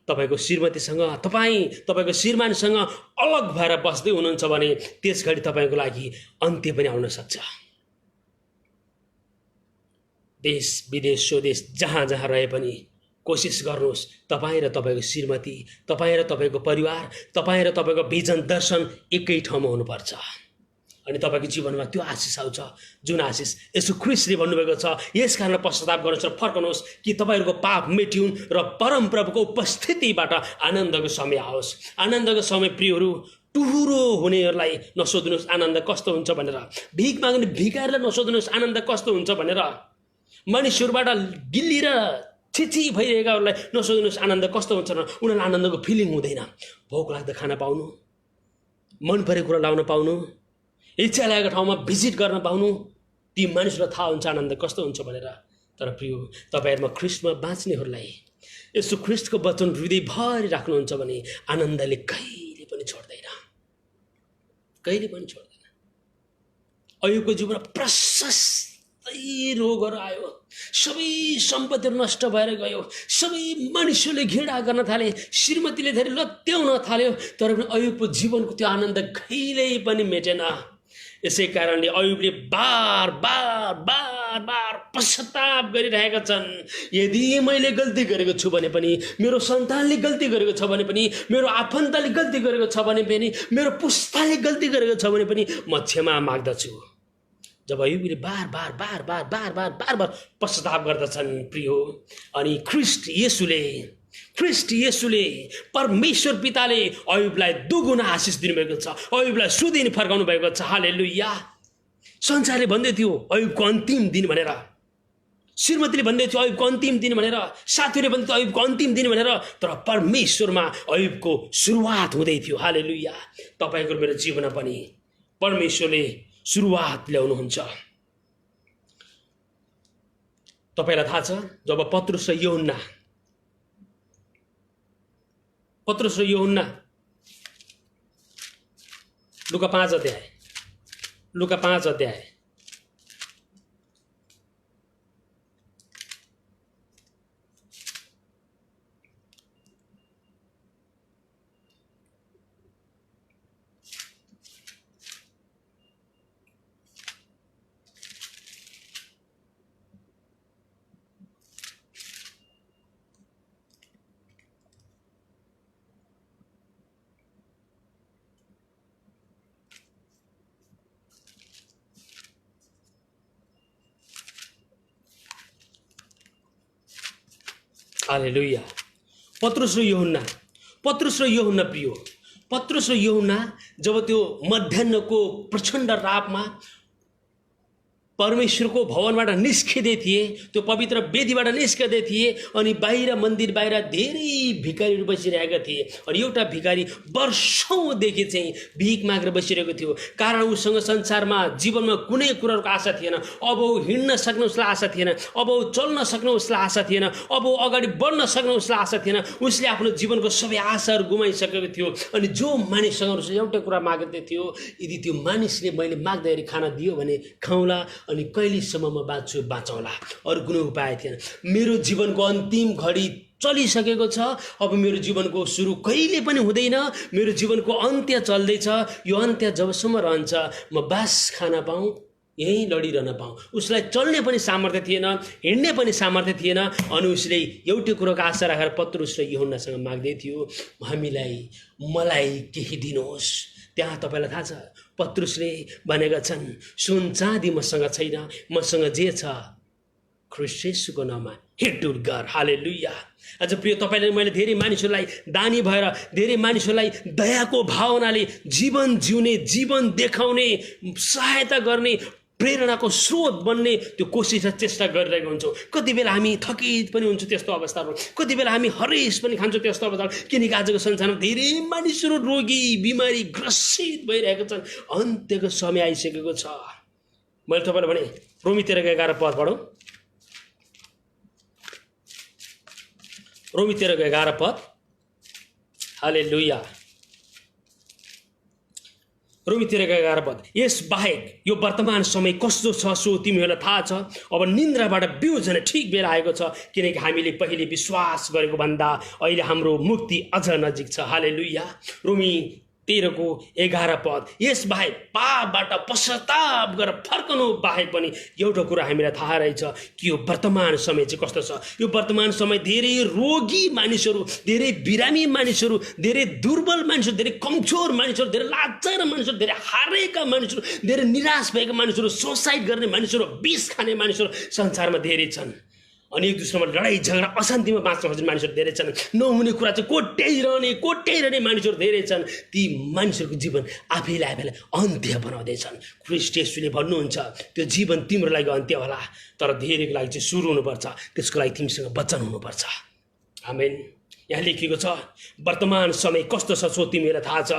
तपाईँको श्रीमतीसँग, तपाईँको श्रीमानसँग अलग भएर बस्दै हुनुहुन्छ भने त्यस घडी तपाईँको लागि अन्त्य पनि आउन सक्छ। देश विदेश स्वदेश जहाँ जहाँ रहे पनि कोसिस गर्नुहोस् तपाईँ र तपाईँको श्रीमती, तपाईँ र तपाईँको परिवार, तपाईँ र तपाईँको भिजन दर्शन एकै ठाउँमा हुनुपर्छ। अनि तपाईँको जीवनमा त्यो आशिष आउँछ जुन आशिष यसो ख्रीष्टले भन्नुभएको छ। यसकारण पश्चाताप गर्नुहोस् र फर्कनुहोस् कि तपाईँहरूको पाप मेटिउन् र परमप्रभुको उपस्थितिबाट आनन्दको समय आओस्। आनन्दको समय प्रियहरू, टुहुरो हुनेहरूलाई नसोध्नुहोस् आनन्द कस्तो हुन्छ भनेर, भिख माग्ने भिखारीलाई नसोध्नुहोस् आनन्द कस्तो हुन्छ भनेर, मानिसहरूबाट गिल्ली र छिची भइरहेकाहरूलाई नसोध्नुहोस् आनन्द कस्तो हुन्छ भनेर। उनीहरूलाई आनन्दको फिलिङ हुँदैन। भोक लाग्दा खाना पाउनु, मन परेको कुरा लाउन पाउनु, इच्छा लागेको ठाउँमा भिजिट गर्न पाउनु, ती मानिसहरूलाई थाहा हुन्छ आनन्द कस्तो हुन्छ भनेर। तर प्रिय, तपाईँहरूमा ख्रीष्टमा बाँच्नेहरूलाई यसो ख्रीष्टको वचन हृदयभरि राख्नुहुन्छ भने आनन्दले कहिले पनि छोड्दैन, कहिले पनि छोड्दैन। अयुबको जीवनमा प्रशस्त कस्तै रोगहरू आयो, सबै सम्पत्तिहरू नष्ट भएर गयो, सबै मानिसहरूले घृणा गर्न थाले, श्रीमतीले धेरै लत्याउन थाल्यो, तर पनि अयुबको जीवनको त्यो आनन्द कहिल्यै पनि मेटेन। यसै कारणले अयुबले बार बार बार बार पश्चाताप गरिरहेका छन्। यदि मैले गल्ती गरेको छु भने पनि, मेरो सन्तानले गल्ती गरेको छ भने पनि, मेरो आफन्तले गल्ती गरेको छ भने पनि, मेरो पुस्ताले गल्ती गरेको छ भने पनि म क्षमा माग्दछु। जब अयुबले बार बार बार बार बार बार बार बार पश्चाताप गर्दछन् प्रियो, अनि ख्रिस्ट येशूले परमेश्वर पिताले अयुबलाई दुगुना आशिष दिनुभएको छ, अयुबलाई सुदिन फर्काउनु भएको छ। हालेलुया। संसारले भन्दै थियो अयुबको अन्तिम दिन भनेर, श्रीमतीले भन्दै थियो अयुबको अन्तिम दिन भनेर, साथीहरूले भन्दै थियो अयुबको अन्तिम दिन भनेर, तर परमेश्वरमा अयुबको सुरुवात हुँदै थियो। हालेलुया। तपाईँको मेरो जीवनमा पनि परमेश्वरले सुरुवात ल्याउनुहुन्छ। तपाईँलाई थाहा छ, जब पत्रुस र यूहन्ना लुका 5 अध्याय हालेलुया। पत्रुस र यूहन्ना प्रियो, पत्रुस र यूहन्ना जब त्यो मध्याह्नको प्रचण्ड रातमा परमेश्वरको भवनबाट निस्किँदै थिए, त्यो पवित्र वेदीबाट निस्किँदै थिए, अनि बाहिर मन्दिर बाहिर धेरै भिखारीहरू बसिरहेका थिए, अनि एउटा भिखारी वर्षौँदेखि चाहिँ भिख मागेर बसिरहेको थियो। कारण उसँग संसारमा जीवनमा कुनै कुराको आशा थिएन। अब हिँड्न सक्ने उसलाई आशा थिएन, अब चल्न सक्ने उसलाई आशा थिएन, अब अगाडि बढ्न सक्ने उसलाई आशा थिएन। उसले आफ्नो जीवनको सबै आशाहरू गुमाइसकेको थियो। अनि जो मानिससँग उसले एउटै कुरा माग्दै थियो, यदि त्यो मानिसले मैले माग्दाखेरि खाना दियो भने खाउँला, अनि कहिलेसम्म म बाँचौँला, अरू कुनै उपाय थिएन। मेरो जीवनको अन्तिम घडी चलिसकेको छ, अब मेरो जीवनको सुरु कहिले पनि हुँदैन, मेरो जीवनको अन्त्य चल्दैछ। यो अन्त्य जबसम्म रहन्छ म बास खान पाऊँ, यहीँ लडिरहन पाऊँ। उसलाई चल्ने पनि सामर्थ्य थिएन, हिँड्ने पनि सामर्थ्य थिएन। अनि उसले एउटै कुरोको आशा राखेर पत्रुस र यूहन्नासँग माग्दै थियो, मलाई केही दिनुहोस्। त्यहाँ तपाईँलाई थाहा छ, पत्रुसले भनेका छन्, सुन चाँदी मसँग छैन, मसँग जे छ ख्रिस्ट येशूको नाममा हिँडडुल गर। हालेलुया। आज प्रिय, तपाईँले मैले धेरै मानिसहरूलाई दानी भएर, धेरै मानिसहरूलाई दयाको भावनाले जीवन जिउने, जीवन देखाउने, सहायता गर्ने, प्रेरणाको स्रोत बन्ने त्यो कोसिस र चेष्टा गरिरहेको हुन्छौँ। कति बेला हामी थकित पनि हुन्छौँ त्यस्तो अवस्थामा, कति बेला हामी हरेस पनि खान्छौँ त्यस्तो अवस्थामा, किनकि आजको संसारमा धेरै मानिसहरू रोगी बिमारी ग्रसित भइरहेका छन्। अन्त्यको समय आइसकेको छ। मैले तपाईँलाई भने रोमी 13:11 पढौँ। रोमी 13:11 हालेलुया। रोमी 13:11 यस बाहेक यो वर्तमान समय कस्तो छ सो तिमीहरूलाई थाहा छ। अब निन्द्राबाट बिउ झन् ठिक बेला आएको छ, किनकि हामीले पहिले विश्वास गरेको भन्दा अहिले हाम्रो मुक्ति अझ नजिक छ। हालेलुया। रोमी 13:11 यस बाहेक पापबाट पश्चाताप गरेर फर्कनु बाहेक पनि एउटा कुरा हामीलाई थाहा रहेछ कि यो वर्तमान समय चाहिँ कस्तो छ। यो वर्तमान समय धेरै रोगी मानिसहरू, धेरै बिरामी मानिसहरू, धेरै दुर्बल मानिसहरू, धेरै कमजोर मानिसहरू, धेरै लाचार मानिसहरू, धेरै हारेका मानिसहरू, धेरै निराश भएका मानिसहरू, सुसाइड गर्ने मानिसहरू, विष खाने मानिसहरू संसारमा धेरै छन्। अनि एक दुसरामा लडाइँ झगडा अशान्तिमा बाँच्न खोज्ने मानिसहरू धेरै छन्। नहुने कुरा चाहिँ कोट्याइरहने मानिसहरू धेरै छन्। ती मानिसहरूको जीवन आफैलाई अन्त्य बनाउँदैछन्। ख्रिस्ट येशूले भन्नुहुन्छ त्यो जीवन तिम्रो लागि अन्त्य होला, तर धेरैको लागि चाहिँ सुरु हुनुपर्छ। त्यसको लागि तिमीसँग वचन हुनुपर्छ। आमेन। यहाँ लेखिएको छ, वर्तमान समय कस्तो छ सो तिमीलाई थाहा छ,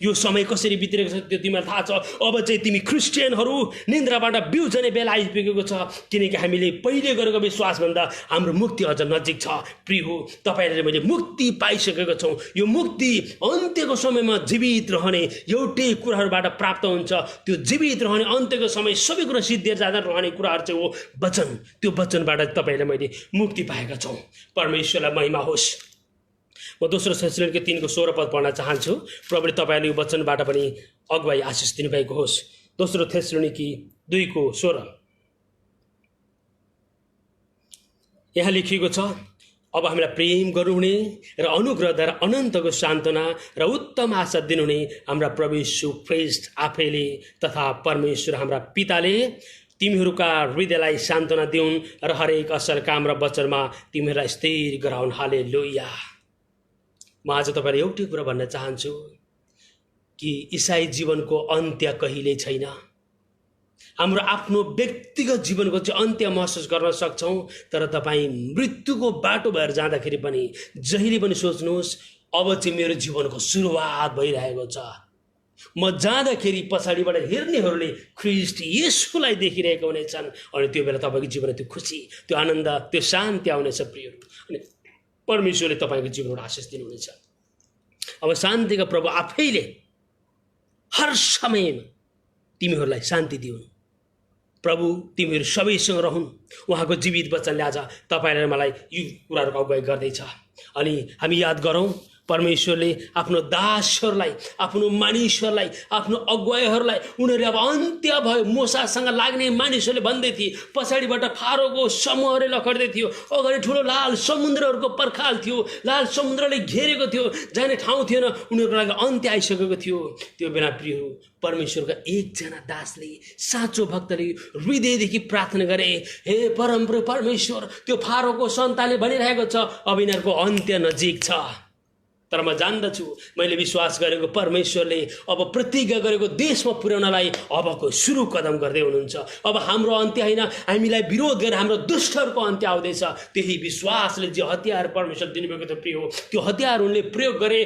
यो समय कसरी बितिरहेको छ त्यो तिमीलाई थाहा छ। अब चाहिँ तिमी क्रिस्चियनहरू निन्द्राबाट बिउजने बेला आइपुगेको छ, किनकि हामीले पहिले गरेको विश्वासभन्दा हाम्रो मुक्ति अझ नजिक छ। प्रिय तपाईँहरूले मैले मुक्ति पाइसकेको छौँ। यो मुक्ति अन्त्यको समयमा जीवित रहने एउटै कुराहरूबाट प्राप्त हुन्छ। त्यो जीवित रहने अन्त्यको समय सबै कुरा सिद्धिएर जाँदा रहने कुराहरू चाहिँ हो वचन। त्यो वचनबाट तपाईँहरूले मैले मुक्ति पाएका छौँ। परमेश्वरलाई महिमा होस्। म दोस्रो थेसलोनिके 3:16 पढ्न चाहन्छु। प्रभुले तपाईँहरूले यो वचनबाट पनि अगुवाई आशिष दिनुभएको होस्। दोस्रो थेसलोनिके 2:16 यहाँ लेखिएको छ, अब हामीलाई प्रेम गर्नुहुने र अनुग्रहद्वारा अनन्तको सान्त्वना र उत्तम आशा दिनुहुने हाम्रा प्रभु यीशु ख्रीष्ट आफैले तथा परमेश्वर हाम्रा पिताले तिमीहरूका हृदयलाई सान्त्वना दिउन् र हरेक असल काम र वचनमा तिमीहरूलाई स्थिर गराउन्। हालेलुया। म आज तपाईँलाई एउटै कुरा भन्न चाहन्छु कि इसाई जीवनको अन्त्य कहिल्यै छैन। हाम्रो आफ्नो व्यक्तिगत जीवनको चाहिँ अन्त्य महसुस गर्न सक्छौँ, तर तपाईँ मृत्युको बाटो भएर जाँदाखेरि पनि जहिले पनि सोच्नुहोस् अब चाहिँ मेरो जीवनको सुरुवात भइरहेको छ। म जाँदाखेरि पछाडिबाट हेर्नेहरूले ख्रीष्ट येशूलाई देखिरहेका हुनेछन् अनि त्यो बेला तपाईँको जीवनमा त्यो खुसी, त्यो आनन्द, त्यो शान्ति आउनेछ। प्रियहरू, अनि परमेश्वरले तपाईँको जीवनबाट आशिष दिनुहुनेछ। अब शान्तिका प्रभु आफैले हर समयमा तिमीहरूलाई शान्ति दिउन्। प्रभु तिमीहरू सबैसँग रहन्। उहाँको जीवित वचनले आज तपाईँलाई मलाई यो कुराहरूको अगुवाई गर्दैछ। अनि हामी याद गरौँ, परमेश्वरले आफ्नो दासहरूलाई, आफ्नो मानिसहरूलाई, आफ्नो अगुवाईहरूलाई उनीहरूले अब अन्त्य भयो। मोसासँग लाग्ने मानिसहरूले भन्दै थिए, पछाडिबाट फारोको समूहहरूले लखड्दै थियो, अगाडि ठुलो लाल समुद्रहरूको पर्खाल थियो, लाल समुद्रले घेरेको थियो, जाने ठाउँ थिएन, उनीहरूको लागि अन्त्य आइसकेको थियो। त्यो बेला प्रियहरू, परमेश्वरका एकजना दासले, साँचो भक्तले हृदयदेखि प्रार्थना गरे, हे परमप्रभु परमेश्वर, त्यो फारोको सन्तानले भनिरहेको छ अब यिनीहरूको अन्त्य नजिक छ। तर म जान्दछु, मैले विश्वास गरेको परमेश्वरले अब प्रतिज्ञा गरेको देशमा पुर्याउनलाई अबको सुरु कदम गर्दै हुनुहुन्छ। अब हाम्रो अन्त्य होइन, हामीलाई विरोध गरेर हाम्रो दुष्टहरूको अन्त्य आउँदैछ। त्यही विश्वासले जे हतियार परमेश्वर दिनुभएको थियो प्रिय हो, त्यो हतियार उनले प्रयोग गरे,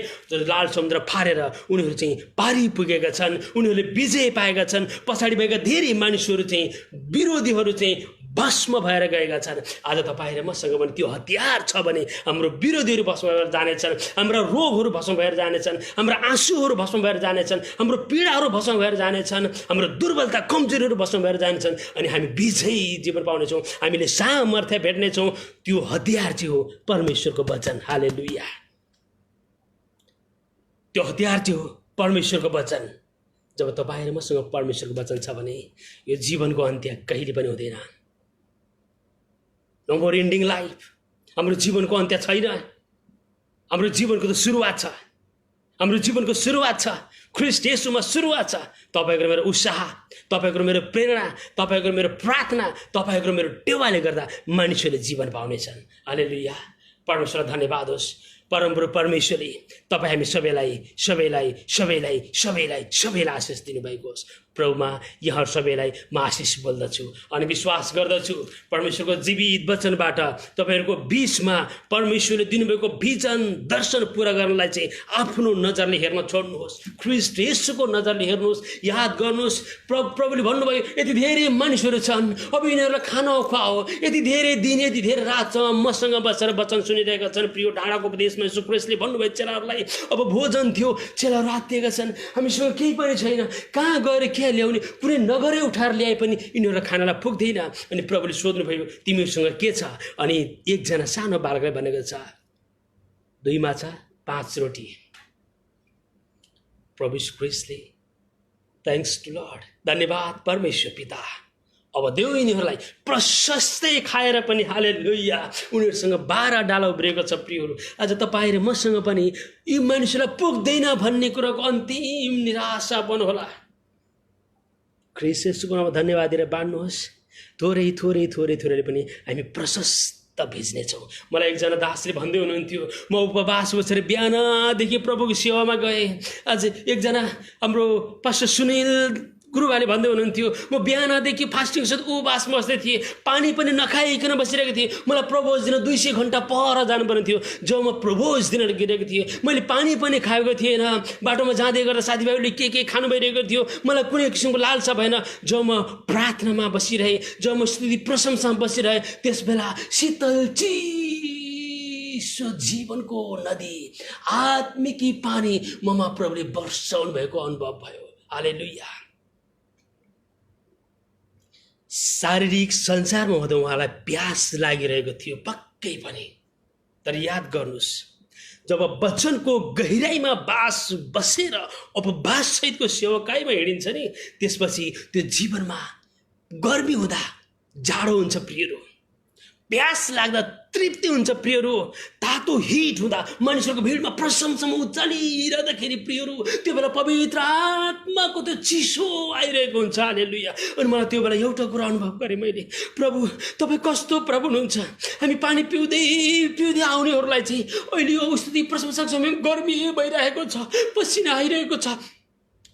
लाल समुद्र फारेर उनीहरू चाहिँ पारी पुगेका छन्, उनीहरूले विजय पाएका छन्। पछाडि भएका धेरै मानिसहरू चाहिँ, विरोधीहरू चाहिँ भस्म भएर गएका छन्। आज तपाईँ र मसँग पनि त्यो हतियार छ भने हाम्रो विरोधीहरू भस्म भएर जानेछन्, हाम्रा रोगहरू भस्म भएर जानेछन्, हाम्रा आँसुहरू भस्म भएर जानेछन्, हाम्रो पीडाहरू भस्म भएर जानेछन्, हाम्रो दुर्बलता कमजोरीहरू भस्म भएर जानेछन् अनि हामी विजयी जीवन पाउनेछौँ। हामीले सामर्थ्य भेट्नेछौँ। त्यो हतियार चाहिँ हो परमेश्वरको वचन। हालेलुया। त्यो हतियार चाहिँ हो परमेश्वरको वचन। जब तपाईँ र मसँग परमेश्वरको वचन छ भने यो जीवनको अन्त्य कहिले पनि हुँदैन। No more ending life. हाम्रो जीवनको अन्त्य छैन, हाम्रो जीवनको त सुरुवात छ। हाम्रो जीवनको सुरुवात छ, ख्रीष्ट येशूमा सुरुवात छ। तपाईँको मेरो उत्साह, तपाईँको मेरो प्रेरणा, तपाईँको मेरो प्रार्थना, तपाईँको मेरो टेवाले गर्दा मानिसहरूले जीवन पाउनेछन्। हालेलुया। परमेश्वर धन्यवाद होस्। परमप्रभु परमेश्वरले तपाईँ हामी सबैलाई सबैलाई सबैलाई सबैलाई सबैलाई आशिष दिनुभएको होस्। प्रभुमा यहाँ सबैलाई म आशिष बोल्दछु अनि विश्वास गर्दछु परमेश्वरको जीवित वचनबाट तपाईँहरूको बीचमा परमेश्वरले दिनुभएको भिजन दर्शन पूरा गर्नलाई चाहिँ आफ्नो नजरले हेर्न छोड्नुहोस्। ख्रीष्ट येशूको नजरले हेर्नुहोस्, याद गर्नुहोस्। प्रभुले भन्नुभयो यति धेरै मानिसहरू छन्, अब यिनीहरूलाई खाना खुवाओ। यति धेरै दिन, यति धेरै रातसम्म मसँग बसेर वचन सुनिरहेका छन्। प्रिय ढाँडाको उपदेशमा यीशु ख्रीष्टले भन्नुभयो चेलाहरूलाई अब भोजन थियो, चेलाहरू रातिएका छन्, हामीसँग केही पनि छैन, कहाँ गएर के ल्याउने, कुनै नगरै उठाएर ल्याए पनि यिनीहरू खानालाई पुग्दैन। अनि प्रभुले सोध्नुभयो तिमीहरूसँग के छ? अनि एकजना सानो बालकले भनेको छ 2 माछा 5 रोटी। प्रभु ख्रीष्टले थ्याङ्क्स टु लर्ड, धन्यवाद परमेश्वर पिता, अब देऊ यिनीहरूलाई प्रशस्तै खाएर पनि। हालेलुया। उनीहरूसँग 12 डाला उब्रिएको छ। प्रियहरू, आज तपाईँ र मसँग पनि यी मानिसहरूलाई पुग्दैन भन्ने कुराको अन्तिम निराशा बन्नु होला। ख्रीष्ट येशूको नाममा धन्यवाद दिएर बाँड्नुहोस्। थोरै थोरै थोरै थोरै पनि हामी प्रशस्त भिज्नेछौँ। मलाई एकजना दासले भन्दै हुनुहुन्थ्यो म उपवास बसेर बिहानदेखि प्रभुको सेवामा गएँ। आज एकजना हाम्रो पास्टर सुनिल गुरुबाले भन्दै हुनुहुन्थ्यो, म बिहानदेखि फास्टिङ साथ उपवास बस्दै थिएँ, पानी पनि नखाइकन बसिरहेको थिएँ। मलाई प्रभोज दिन 200 घन्टा पर जानुपर्ने थियो। जब म प्रभोज दिन गइरहेको थिएँ, मैले पानी पनि खाएको थिएन। बाटोमा जाँदै गर्दा साथीभाइहरूले के खानु भइरहेको थियो, मलाई कुनै किसिमको लालसा भएन। जब म प्रार्थनामा बसिरहेँ, जब म स्तुति प्रशंसामा बसिरहेँ, त्यस बेला शीतल चिसो जीवनको नदी, आत्मिकी पानी ममा प्रभुले वर्षाउनु भएको अनुभव भयो। हालेलुया। शारीरिक संसारमा हुँदा उहाँलाई प्यास लागिरहेको थियो पक्कै पनि। तर याद गर्नुहोस्, जब वचनको गहिराईमा बसेर उपवास सहितको सेवकाईमा हिँडिन्छ नि, त्यसपछि त्यो जीवनमा गर्मी हुँदा जाडो हुन्छ प्रियहरू, प्यास लाग्दा तृप्ति हुन्छ प्रियहरू, तातो हिट हुँदा मानिसहरूको भिडमा प्रशंसामा उचालिरहँदाखेरि प्रियहरू, त्यो बेला पवित्र आत्माको त्यो चिसो आइरहेको हुन्छ। हालेलुया। अनि मलाई त्यो बेला एउटा कुरा अनुभव गरेँ मैले, प्रभु तपाईँ कस्तो प्रभु हुनुहुन्छ। हामी पानी पिउँदै पिउँदै आउनेहरूलाई चाहिँ अहिले यो स्थिति प्रशंसाको समय गर्मी भइरहेको छ, पसिना आइरहेको छ,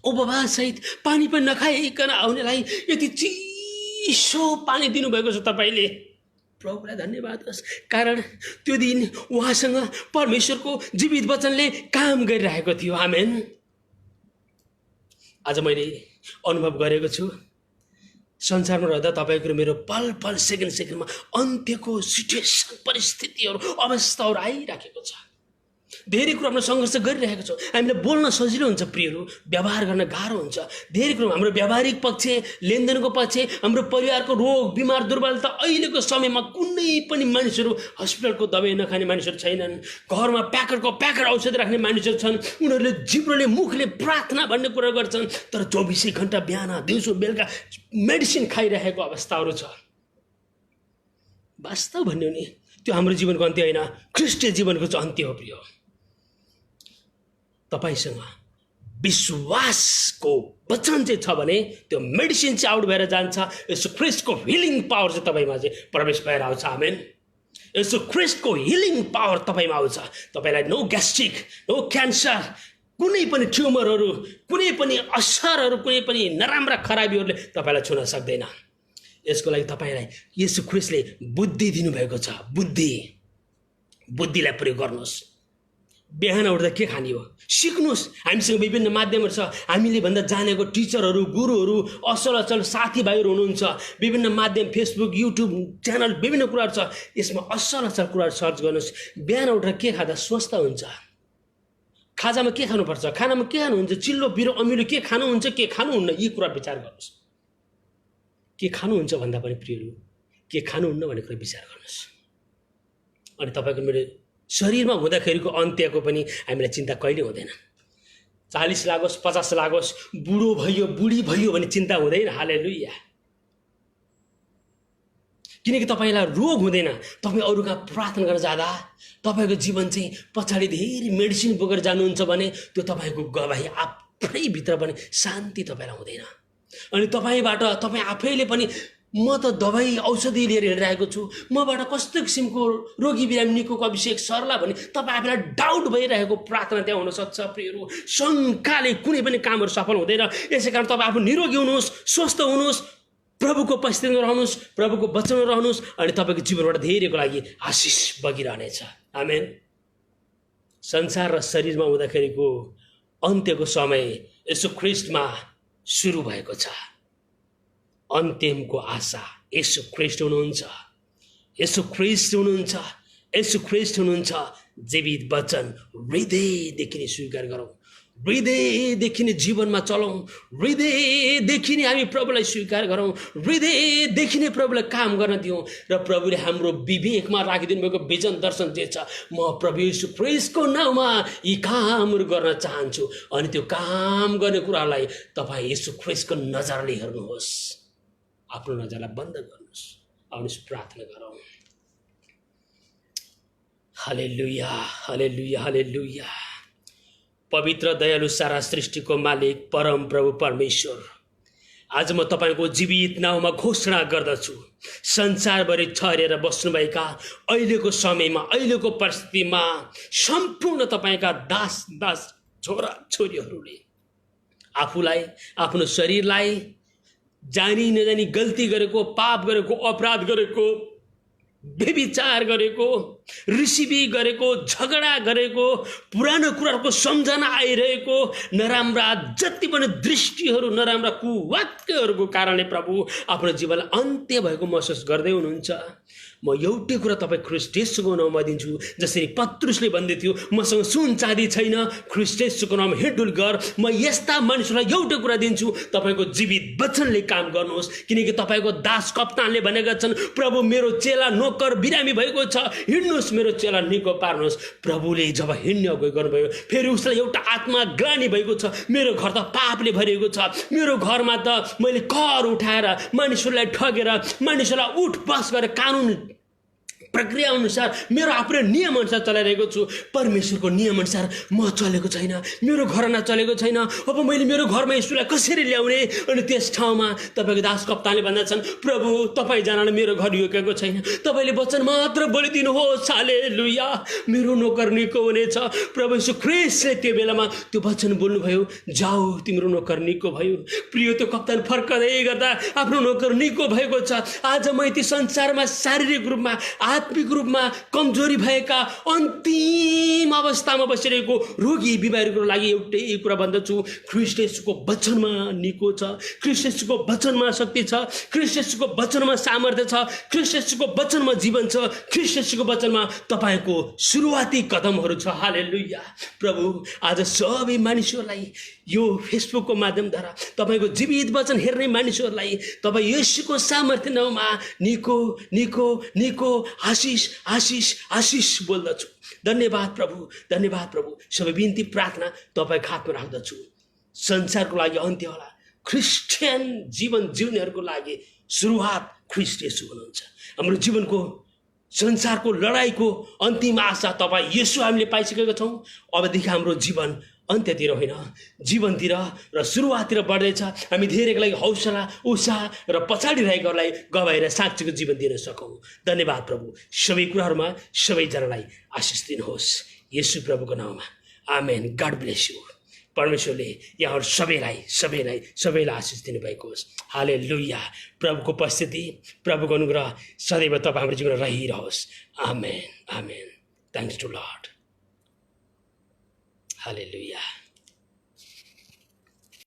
उपवास सहित पानी पनि नखाइकन आउनेलाई यति चिसो पानी दिनुभएको छ तपाईँले। प्रभुलाई धन्यवाद होस्, कारण त्यो दिन उहाँसँग परमेश्वरको जीवित वचनले काम गरिरहेको थियो। आमेन। आज मैले अनुभव गरेको छु, संसारमा रहँदा तपाईँको मेरो पल पल सेकेन्ड सेकेन्डमा अन्त्यको सिचुएसन, परिस्थितिहरू, अवस्थाहरू आइराखेको छ। धेरै कुरामा सङ्घर्ष गरिरहेको छौँ। हामीलाई बोल्न सजिलो हुन्छ प्रियहरू, व्यवहार गर्न गाह्रो हुन्छ। धेरै कुरो हाम्रो व्यावहारिक पक्ष, लेनदेनको पक्ष, हाम्रो परिवारको रोग बिमार दुर्बलता, अहिलेको समयमा कुनै पनि मानिसहरू हस्पिटलको दबाई नखाने मानिसहरू छैनन्। घरमा प्याकेट औषध राख्ने मानिसहरू छन्। उनीहरूले जिब्रोले मुखले प्रार्थना भन्ने कुरा गर्छन्, तर 24 घन्टा बिहान दिउँसो बेलुका मेडिसिन खाइरहेको अवस्थाहरू छ। वास्तव भन्यो नि त्यो हाम्रो जीवनको अन्त्य होइन, ख्रिस्टीय जीवनको चाहिँ अन्त्य हो प्रिय। तपाईसँग विश्वासको वचन चाहिँ छ भने त्यो मेडिसिन चाहिँ आउट भएर जान्छ। यसो ख्रिस्टको हिलिङ पावर चाहिँ तपाईँमा चाहिँ प्रवेश भएर आउँछ। आमेन। यसो ख्रिस्टको हिलिङ पावर तपाईँमा आउँछ। तपाईँलाई नो ग्यास्ट्रिक, नो क्यान्सर, कुनै पनि ट्युमरहरू, कुनै पनि असरहरू, कुनै पनि नराम्रा खराबीहरूले तपाईँलाई छुन सक्दैन। यसको लागि तपाईँलाई येशू ख्रिस्टले बुद्धि दिनुभएको छ। बुद्धिलाई प्रयोग गर्नुहोस्। बिहान उठ्दा के खाने हो सिक्नुहोस्। हामीसँग विभिन्न माध्यमहरू छ। हामीले भन्दा जानेको टिचरहरू, गुरुहरू, असल साथीभाइहरू हुनुहुन्छ। विभिन्न माध्यम, फेसबुक, युट्युब च्यानल, विभिन्न कुराहरू छ। यसमा असल कुराहरू सर्च गर्नुहोस्। बिहान उठेर के खाँदा स्वस्थ हुन्छ, खाजामा के खानुपर्छ, खानामा के खानुहुन्छ, चिल्लो पिरो अमिलो के खानुहुन्छ, के खानुहुन्न, यी कुरा विचार गर्नुहोस्। के खानुहुन्छ भन्दा पनि प्रियहरू, के खानुहुन्न भन्ने कुरा विचार गर्नुहोस्। अनि तपाईँको मेरो शरीरमा हुँदाखेरिको अन्त्यको पनि हामीलाई चिन्ता कहिले हुँदैन। 40 लागोस्, 50 लागोस्, बुढो भयो बुढी भयो भन्ने चिन्ता हुँदैन। हालेलुया। किनकि तपाईँलाई रोग हुँदैन। तपाईँ अरू कहाँ प्रार्थना गर्न जाँदा तपाईँको जीवन चाहिँ पछाडि धेरै मेडिसिन बोकेर जानुहुन्छ भने त्यो तपाईँको गवाही आफैभित्र पनि शान्ति तपाईँलाई हुँदैन। अनि तपाईँबाट तपाईँ आफैले पनि म त दबाई औषधि लिएर हिँडिरहेको छु, मबाट कस्तो किसिमको रोगी बिरामी निकोको अभिषेक सर्ला भने तपाईँ आफैलाई डाउट भइरहेको प्रार्थना त्यहाँ हुनसक्छ। प्रियहरू, शङ्काले कुनै पनि कामहरू सफल हुँदैन। यसै कारण तपाईँ आफू निरोगी हुनुहोस्, स्वस्थ हुनुहोस्, प्रभुको उपस्थितिमा रहनुहोस्, प्रभुको वचनमा रहनुहोस्, अनि तपाईँको जीवनबाट धेरैको लागि आशिष बगिरहनेछ। आमेन। संसार र शरीरमा हुँदाखेरिको अन्त्यको समय यसो ख्रिस्टमा सुरु भएको छ। अन्त्यमको आशा यसो ख्रिस्ट हुनुहुन्छ। यसो ख्रिस्ट हुनुहुन्छ। यसो ख्रिस्ट हुनुहुन्छ। जीवित वचन हृदयदेखि नै स्वीकार गरौँ, हृदयदेखि नै जीवनमा चलौँ, हृदयदेखि नै हामी प्रभुलाई स्वीकार गरौँ, हृदयदेखि नै प्रभुलाई काम गर्न दिउँ। र प्रभुले हाम्रो विवेकमा राखिदिनु भएको विजन दर्शन जे छ, म प्रभु येशू ख्रिस्टको नाउँमा यी कामहरू गर्न चाहन्छु। अनि त्यो काम गर्ने कुरालाई तपाईँ येशू ख्रिस्टको नजरले हेर्नुहोस्। आफ्नो नजरलाई बन्द गर्नुहोस्। आउनुहोस् प्रार्थना गरौँ। हालेलुया, हालेलुया, हालेलुया। पवित्र दयालु सारा सृष्टिको मालिक परम प्रभु परमेश्वर, आज म तपाईँको जीवित नाउँमा घोषणा गर्दछु, संसारभरि छरेर बस्नुभएका अहिलेको समयमा, अहिलेको परिस्थितिमा सम्पूर्ण तपाईँका दास छोरा छोरीहरूले आफूलाई, आफ्नो शरीरलाई जानी नजानी गल्ती गरेको, पाप गरेको, अपराध गरेको, व्यभिचार गरेको, रिसिभी गरेको, झगडा गरेको, पुरानो कुराहरूको सम्झना आइरहेको, नराम्रा जति पनि दृष्टिहरू, नराम्रा कुवाक्यहरूको कारणले प्रभु आफ्नो जीवनलाई अन्त्य भएको महसुस गर्दै हुनुहुन्छ। म एउटै कुरा तपाईँ ख्रीष्ट येशूको नाममा दिन्छु, जसरी पत्रुसले भन्दै थियो मसँग सुन चाँदी छैन, ख्रीष्ट येशूको नाम हिँडडुल गर। म यस्ता मानिसहरूलाई एउटै कुरा दिन्छु, तपाईँको जीवित वचनले काम गर्नुहोस्, किनकि तपाईँको दास कप्तानले भनेका छन् प्रभु मेरो चेला नोकर बिरामी भएको छ, हिँड्नुहोस् मेरो चेला निको पार्नुहोस्। प्रभुले जब हिँड्ने अगुवाई गर्नुभयो, फेरि उसलाई एउटा आत्मा ग्लानि भएको छ, मेरो घर त पापले भरिएको छ, मेरो घरमा त मैले कर उठाएर मानिसहरूलाई ठगेर मानिसहरूलाई उठ बस गरेर कानुन प्रक्रिया अनुसार मेरो आफ्नो नियम अनुसार चलाइरहेको छु, परमेश्वरको नियम अनुसार म चलेको छैन, मेरो घरमा चलेको छैन। अब मैले मेरो घरमा यीशुलाई कसरी ल्याउने? अनि त्यस ठाउँमा तपाईँको दास कप्तानले भन्दछन् प्रभु तपाईँ जानलाई मेरो घर योगेको छैन, तपाईँले वचन मात्र बोलिदिनुहोस्, हालेलुया, मेरो नोकर निको हुनेछ। प्रभु यीशु ख्रीष्टले त्यो बेलामा त्यो वचन बोल्नुभयो, जाऊ तिम्रो नोकर निको भयो। प्रिय त्यो कप्तान फर्कदै गर्दा आफ्नो नोकर निको भएको छ। आज म यति संसारमा शारीरिक रूपमा आत्मिक रूपमा कमजोरी भएका अन्तिम अवस्थामा बसिरहेको रोगी बिमारीको लागि एउटै कुरा भन्दछु, ख्रीष्ट येशूको वचनमा निको छ, ख्रीष्ट येशूको वचनमा शक्ति छ, ख्रीष्ट येशूको वचनमा सामर्थ्य छ, ख्रीष्ट येशूको वचनमा जीवन छ, ख्रीष्ट येशूको वचनमा तपाईँको सुरुवाती कदमहरू छ। हालेलुया। प्रभु आज सबै मानिसहरूलाई यो फेसबुकको माध्यमद्वारा तपाईँको जीवित वचन हेर्ने मानिसहरूलाई तपाईँ येशूको सामर्थ्य नाममा निको निको निको आशिष आशिष आशिष बोल्दछु। धन्यवाद प्रभु, धन्यवाद प्रभु। सबै बिन्ती प्रार्थना तपाईँ हातमा राख्दछु। संसारको लागि अन्त्य होला, क्रिस्चियन जीवन जिउनेहरूको लागि सुरुवात ख्रीष्ट येशू हुनुहुन्छ। हाम्रो जीवनको संसारको लडाइँको अन्तिम आशा तपाईँ येशू हामीले पाइसकेका छौँ। अबदेखि हाम्रो जीवन अन्त्यतिर होइन, जीवनतिर र सुरुवाततिर बढ्दैछ। हामी धेरैको लागि हौसला उत्साह र पछाडि रहेकोहरूलाई गवाएर साक्षीको जीवन दिन सकौँ। धन्यवाद प्रभु। सबै कुराहरूमा सबैजनालाई आशिष दिनुहोस् येशू प्रभुको नाममा, आमेन। God bless you. परमेश्वरले यहाँहरू सबैलाई आशिष दिनुभएको होस्। हालेलुया। प्रभुको उपस्थिति, प्रभुको अनुग्रह सदैव तपाईँ हाम्रो जीवनमा रहिरहोस्। Amen amen. Thanks to Lord. Hallelujah.